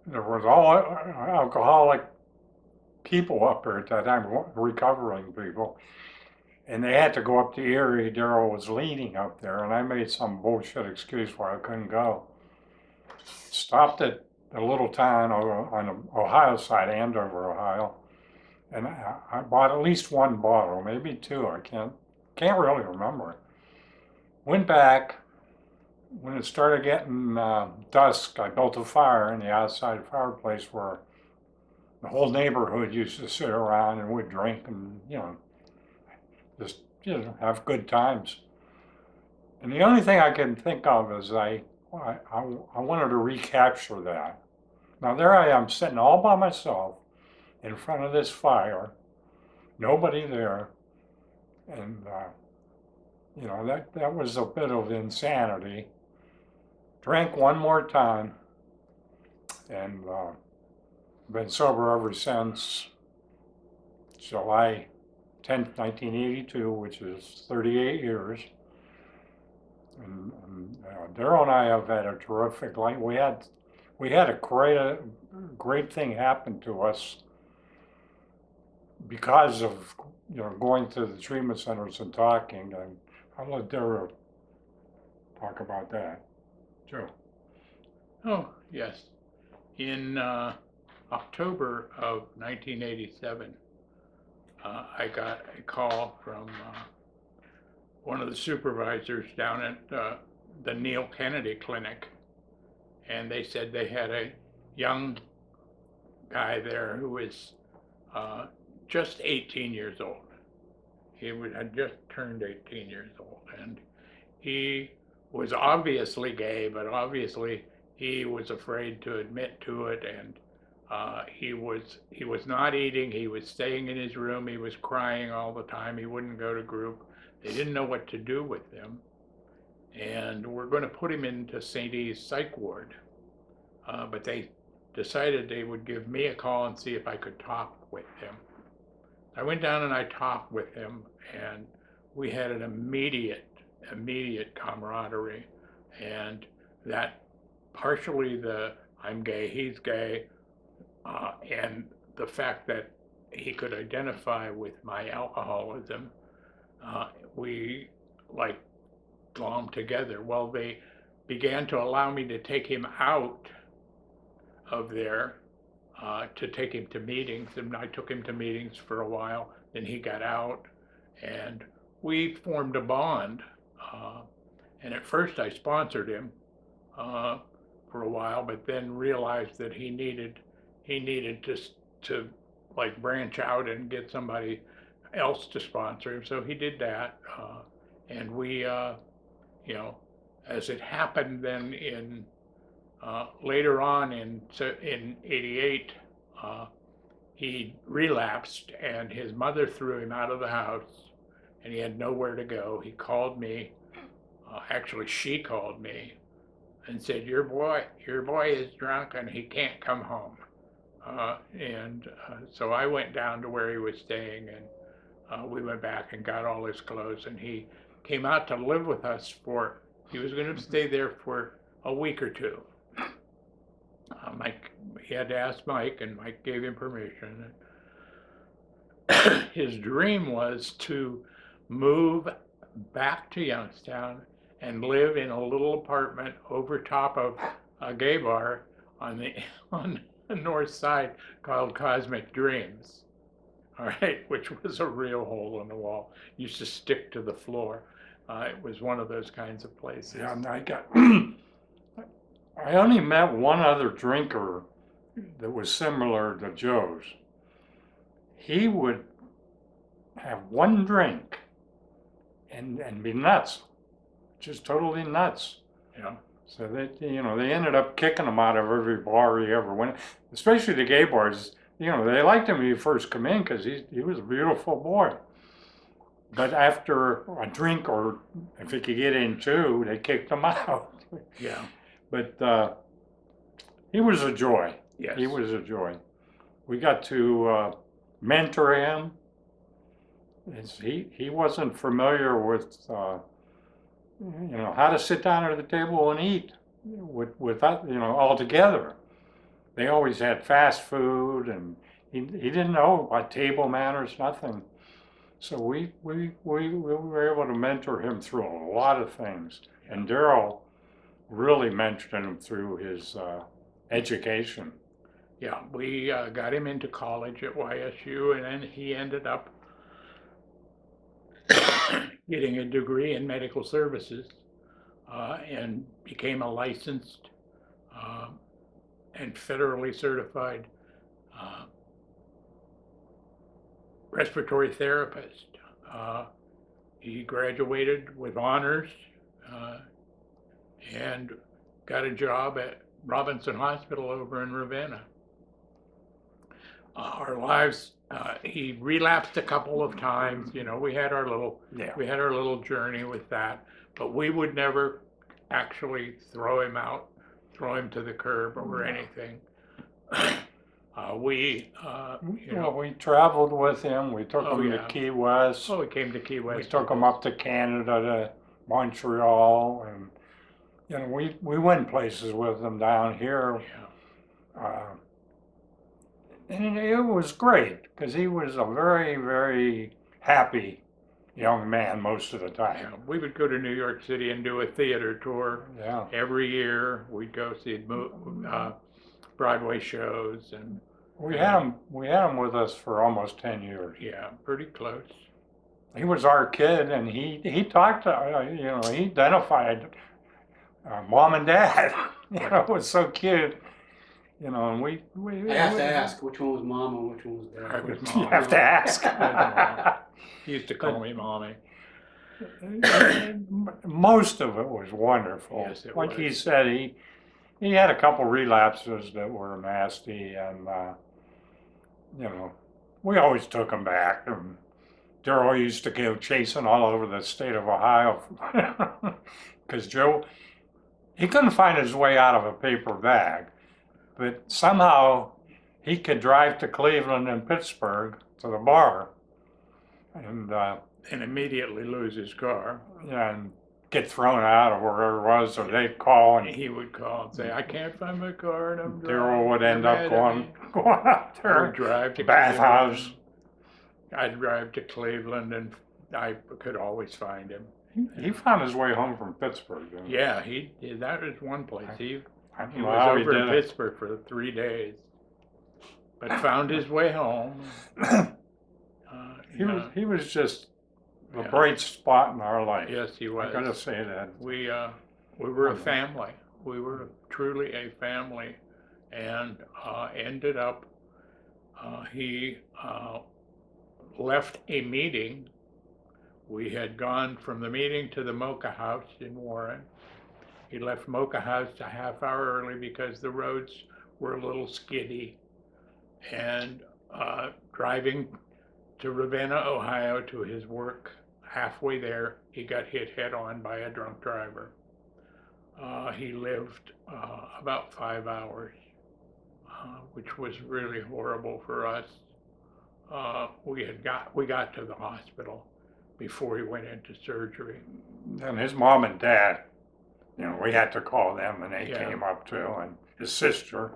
[SPEAKER 2] There was all alcoholic people up there at that time, recovering people. And they had to go up the Erie. Dharl was leading up there, and I made some bullshit excuse why I couldn't go. Stopped at a little town on the Ohio side, Andover, Ohio, and I bought at least one bottle, maybe two. I can't really remember. Went back. When it started getting dusk, I built a fire in the outside fireplace where the whole neighborhood used to sit around and would drink and just have good times. And the only thing I can think of is I wanted to recapture that. Now there I am sitting all by myself in front of this fire, nobody there, and that was a bit of insanity. Drank one more time, and been sober ever since July 10th, 1982, which is 38 years. And Dharl and I have had a terrific life. We had a great thing happen to us because of going to the treatment centers and talking. And I'll let Dharl talk about that. Joe.
[SPEAKER 1] Oh, yes. In October of 1987, I got a call from one of the supervisors down at the Neil Kennedy Clinic, and they said they had a young guy there who was just 18 years old. He had just turned 18 years old, and he was obviously gay, but obviously he was afraid to admit to it, and He was not eating. He was staying in his room. He was crying all the time. He wouldn't go to group. They didn't know what to do with him, and we're going to put him into St. E's psych ward. But they decided they would give me a call and see if I could talk with him. I went down and I talked with him, and we had an immediate camaraderie, and that partially the I'm gay, he's gay, and the fact that he could identify with my alcoholism, we like glommed together. Well, they began to allow me to take him out of there, to take him to meetings, and I took him to meetings for a while. Then he got out, and we formed a bond. And at first, I sponsored him for a while, but then realized that he needed to like branch out and get somebody else to sponsor him. So he did that, and we, you know, as it happened then in later on in '88, he relapsed, and his mother threw him out of the house, and he had nowhere to go. He called me. Actually, she called me and said, your boy is drunk and he can't come home. So I went down to where he was staying, and we went back and got all his clothes, and he came out to live with us he was going to stay there for a week or two. He had to ask Mike, and Mike gave him permission. His dream was to move back to Youngstown and live in a little apartment over top of a gay bar on the north side called Cosmic Dreams. All right, which was a real hole in the wall. Used to stick to the floor. It was one of those kinds of places.
[SPEAKER 2] Yeah, and I only met one other drinker that was similar to Joe's. He would have one drink and be nuts, just totally nuts.
[SPEAKER 1] Yeah.
[SPEAKER 2] So they ended up kicking him out of every bar he ever went, especially the gay bars. They liked him when he first come in because he was a beautiful boy. But after a drink, or if he could get in two, they kicked him out.
[SPEAKER 1] Yeah.
[SPEAKER 2] But he was a joy.
[SPEAKER 1] Yes.
[SPEAKER 2] He was a joy. We got to mentor him. He wasn't familiar with how to sit down at the table and eat with that, all together. They always had fast food, and he didn't know about table manners, nothing. So we were able to mentor him through a lot of things, and Dharl really mentored him through his education.
[SPEAKER 1] Yeah, we got him into college at YSU, and then he ended up getting a degree in medical services, and became a licensed and federally certified respiratory therapist. He graduated with honors, and got a job at Robinson Hospital over in Ravenna. Our lives, he relapsed a couple of times. We had our little journey with that, but we would never actually throw him to the curb or anything. We
[SPEAKER 2] traveled with him. We took him to Key West.
[SPEAKER 1] Oh, we came to Key West.
[SPEAKER 2] We took him up to Canada, to Montreal, and we went places with him down here.
[SPEAKER 1] Yeah.
[SPEAKER 2] And it was great because he was a very, very happy young man most of the time.
[SPEAKER 1] Yeah, we would go to New York City and do a theater tour.
[SPEAKER 2] Yeah.
[SPEAKER 1] Every year we'd go see Broadway shows, and
[SPEAKER 2] we had him with us for almost 10 years.
[SPEAKER 1] Yeah, pretty close.
[SPEAKER 2] He was our kid, and he talked to he identified mom and dad. It was so cute. And we
[SPEAKER 3] I have to ask, which one was mom and which one was dad?
[SPEAKER 1] I was
[SPEAKER 2] You
[SPEAKER 1] mom.
[SPEAKER 2] have to ask.
[SPEAKER 1] He used to call me mommy.
[SPEAKER 2] Most of it was wonderful.
[SPEAKER 1] Yes, it
[SPEAKER 2] like he
[SPEAKER 1] was.
[SPEAKER 2] said, he had a couple relapses that were nasty, and you know, we always took him back. And Daryl used to go chasing all over the state of Ohio because Joe, he couldn't find his way out of a paper bag, but somehow he could drive to Cleveland and Pittsburgh to the bar, and
[SPEAKER 1] immediately lose his car.
[SPEAKER 2] and get thrown out of wherever it was, or they'd call, and
[SPEAKER 1] He would call and say, "I can't find my car," and I'm
[SPEAKER 2] Daryl would
[SPEAKER 1] You're
[SPEAKER 2] end up
[SPEAKER 1] mad at
[SPEAKER 2] going
[SPEAKER 1] me."
[SPEAKER 2] out
[SPEAKER 1] I
[SPEAKER 2] there.
[SPEAKER 1] would drive to
[SPEAKER 2] Bathhouse.
[SPEAKER 1] Cleveland. I'd drive to Cleveland, and I could always find him.
[SPEAKER 2] He found his way home from Pittsburgh. Didn't he?
[SPEAKER 1] Yeah, that was one place. He
[SPEAKER 2] I don't
[SPEAKER 1] he
[SPEAKER 2] know
[SPEAKER 1] was
[SPEAKER 2] how he
[SPEAKER 1] over in
[SPEAKER 2] did it.
[SPEAKER 1] Pittsburgh for 3 days, but found his way home.
[SPEAKER 2] He was just a
[SPEAKER 1] Yeah.
[SPEAKER 2] bright spot in our life.
[SPEAKER 1] Yes, he
[SPEAKER 2] I
[SPEAKER 1] was.
[SPEAKER 2] gotta say that.
[SPEAKER 1] We were a family. We were truly a family, and ended up. He left a meeting. We had gone from the meeting to the Mocha House in Warren. He left Mocha House a half hour early because the roads were a little skiddy, and driving to Ravenna, Ohio, to his work. Halfway there, he got hit head on by a drunk driver. He lived about 5 hours, which was really horrible for us. We got to the hospital before he went into surgery.
[SPEAKER 2] And his mom and dad, we had to call them, and they
[SPEAKER 1] Yeah.
[SPEAKER 2] came up too, and his sister.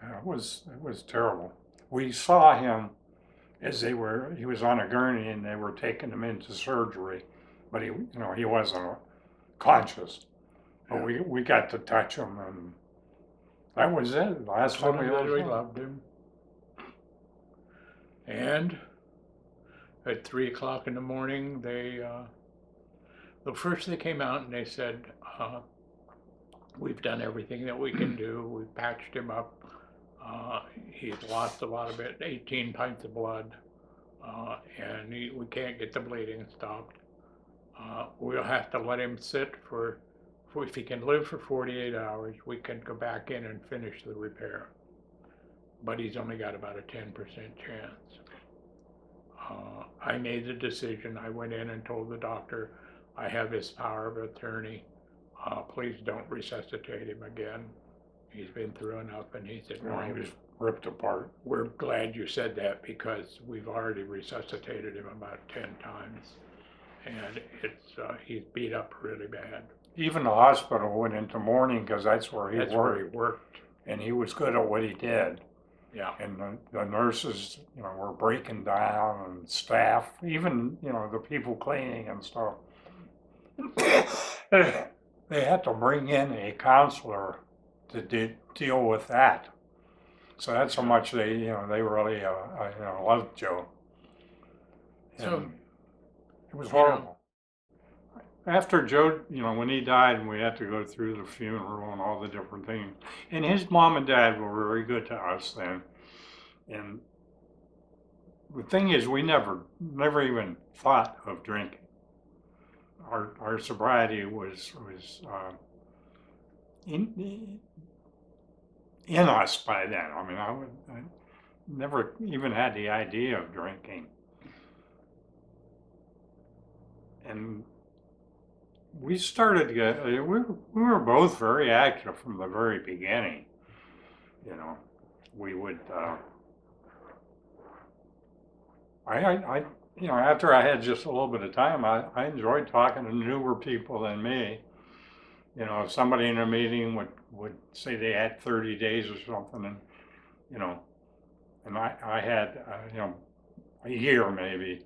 [SPEAKER 2] It was terrible. We saw him as he was on a gurney, and they were taking him into surgery, but he wasn't conscious. But we got to touch him, and that was it. Last time we
[SPEAKER 1] loved him. And at 3 o'clock in the morning, first they came out and they said, "We've done everything that we can do. We've patched him up. He's lost a lot of it, 18 pints of blood, and we can't get the bleeding stopped. We'll have to let him sit if he can live for 48 hours, we can go back in and finish the repair. But he's only got about a 10% chance." I made the decision. I went in and told the doctor, "I have his power of attorney. Please don't resuscitate him again. He's been through enough." And he said,
[SPEAKER 2] He
[SPEAKER 1] "Well,
[SPEAKER 2] was ripped apart.
[SPEAKER 1] we're glad you said that because we've already resuscitated him about 10 times. And he's beat up really bad."
[SPEAKER 2] Even the hospital went into mourning because that's where he
[SPEAKER 1] That's
[SPEAKER 2] worked,
[SPEAKER 1] where he worked.
[SPEAKER 2] and he was good at what he did.
[SPEAKER 1] Yeah.
[SPEAKER 2] And the nurses, were breaking down, and staff, even, the people cleaning and stuff. They had to bring in a counselor to deal with that. So that's how much they really, loved Joe.
[SPEAKER 1] So,
[SPEAKER 2] And it was horrible. After Joe, when he died, and we had to go through the funeral and all the different things, and his mom and dad were very good to us then. And the thing is, we never even thought of drinking. Our sobriety was in us by then. I mean, I never even had the idea of drinking. And we started to get, we were both very active from the very beginning. We would, after I had just a little bit of time, I enjoyed talking to newer people than me. If somebody in a meeting would say they had 30 days or something, and I had, a year maybe,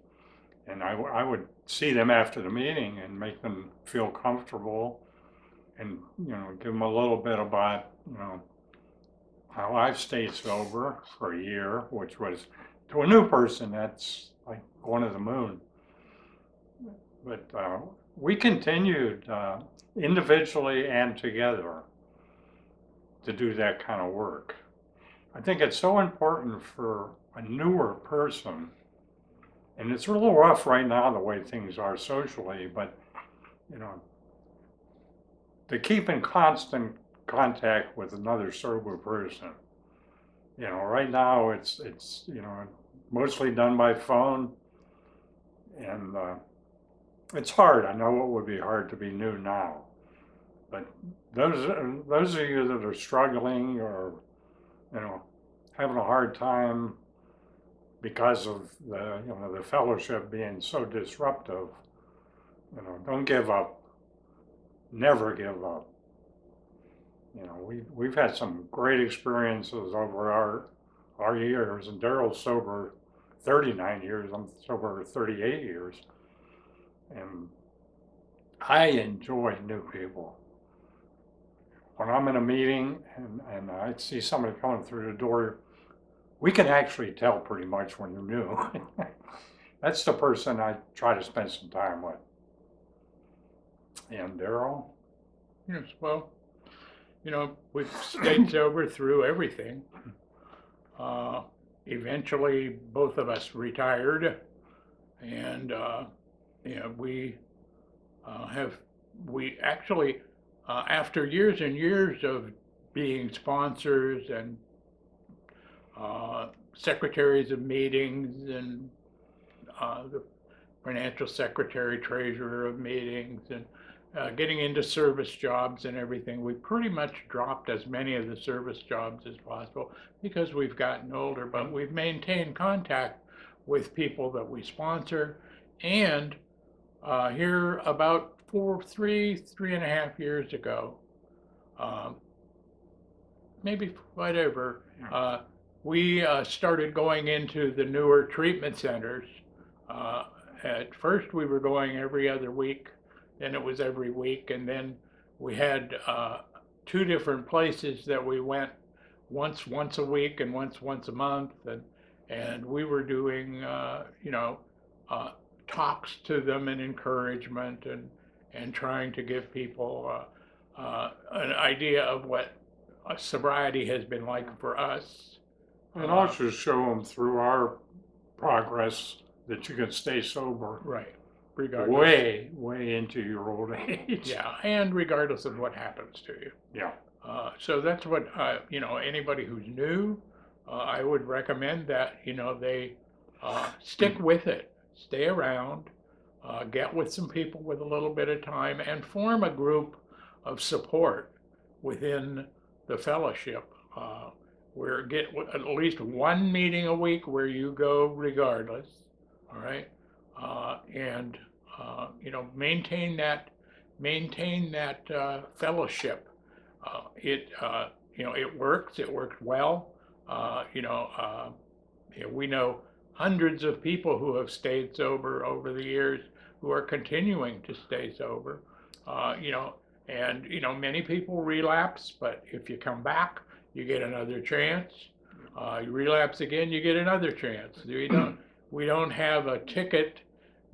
[SPEAKER 2] and I would see them after the meeting and make them feel comfortable, and give them a little bit about how I've stayed sober for a year, which was, to a new person, that's like going to the moon. But we continued individually and together to do that kind of work. I think it's so important for a newer person. And it's a little rough right now, the way things are socially, but, to keep in constant contact with another sober person. You know, right now it's you know, mostly done by phone, and it's hard. I know it would be hard to be new now, but those of you that are struggling or, you know, having a hard time because of the, you know, the fellowship being so disruptive, you know, don't give up. Never give up. You know, we've had some great experiences over our years, and Daryl's sober 39 years. I'm sober 38 years, and I enjoy new people. When I'm in a meeting and I see somebody coming through the door, we can actually tell pretty much when you're new. That's the person I try to spend some time with. And Daryl?
[SPEAKER 1] Yes, well, you know, we've stayed sober through everything. Eventually, both of us retired, and you know, we actually, after years and years of being sponsors and secretaries of meetings and the financial secretary, treasurer of meetings, and getting into service jobs and everything, we pretty much dropped as many of the service jobs as possible because we've gotten older, but we've maintained contact with people that we sponsor. And here about 3.5 years ago, maybe whatever, we started going into the newer treatment centers. At first we were going every other week, then it was every week, and then we had 2 different places that we went once a week and once a month, and we were doing you know, talks to them and encouragement and trying to give people an idea of what sobriety has been like for us.
[SPEAKER 2] And also show them through our progress that you can stay sober
[SPEAKER 1] Right. Regardless.
[SPEAKER 2] way into your old age.
[SPEAKER 1] Yeah, and regardless of what happens to you.
[SPEAKER 2] Yeah.
[SPEAKER 1] So that's what, you know, anybody who's new, I would recommend that, you know, they stick with it, stay around, get with some people with a little bit of time, and form a group of support within the fellowship. Where get at least one meeting a week where you go regardless, all right? And you know, maintain that fellowship. It you know, it works well. You know, we know hundreds of people who have stayed sober over the years who are continuing to stay sober. You know, and you know, many people relapse, but if you come back, you get another chance. You relapse again, you get another chance. We don't have a ticket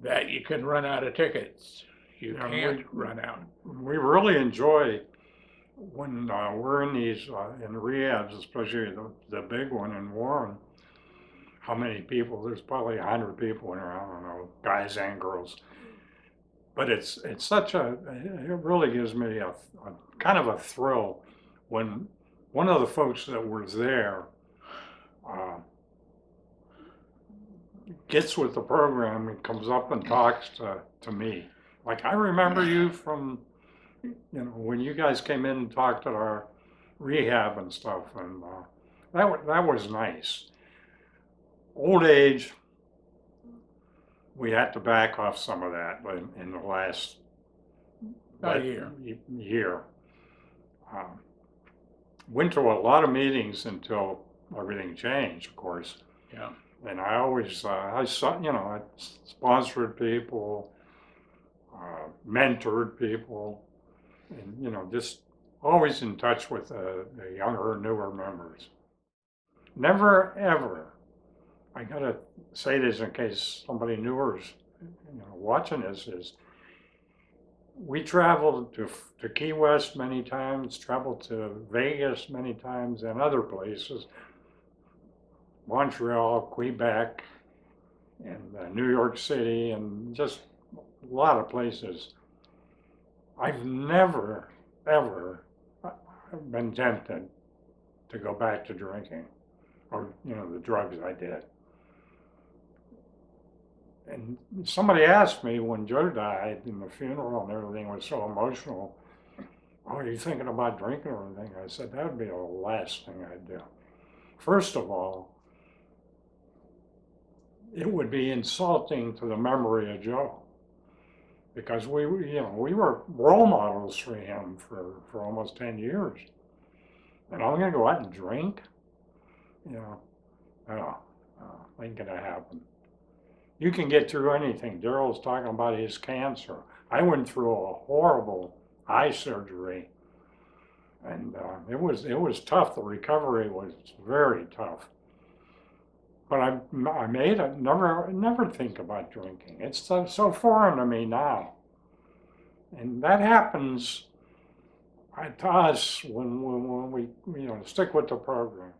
[SPEAKER 1] that you can run out of tickets. You can't run out.
[SPEAKER 2] We really enjoy when we're in these in rehabs, especially the big one in Warren. How many people? There's probably 100 people in there. I don't know, guys and girls. But it's such a. It really gives me a kind of a thrill when one of the folks that was there gets with the program and comes up and talks to me. Like, I remember you from, you know, when you guys came in and talked at our rehab and stuff, and that was nice. Old age, we had to back off some of that in the last year. Went to a lot of meetings until everything changed, of course.
[SPEAKER 1] Yeah.
[SPEAKER 2] And I always, I saw, you know, I sponsored people, mentored people, and, you know, just always in touch with the younger, newer members. Never, ever, I gotta say this in case somebody newer is, you know, watching this, is we traveled to Key West many times, traveled to Vegas many times, and other places. Montreal, Quebec, and New York City, and just a lot of places. I've never, ever, been tempted to go back to drinking, or, you know, the drugs I did. And somebody asked me when Joe died and the funeral and everything was so emotional, oh, are you thinking about drinking or anything? I said, that would be the last thing I'd do. First of all, it would be insulting to the memory of Joe, because we were role models for him for almost 10 years. And I'm gonna go out and drink? You know, no, ain't gonna happen. You can get through anything. Daryl's talking about his cancer. I went through a horrible eye surgery, and it was tough. The recovery was very tough. But I made it. Never think about drinking. It's so foreign to me now, and that happens to us when we stick with the program.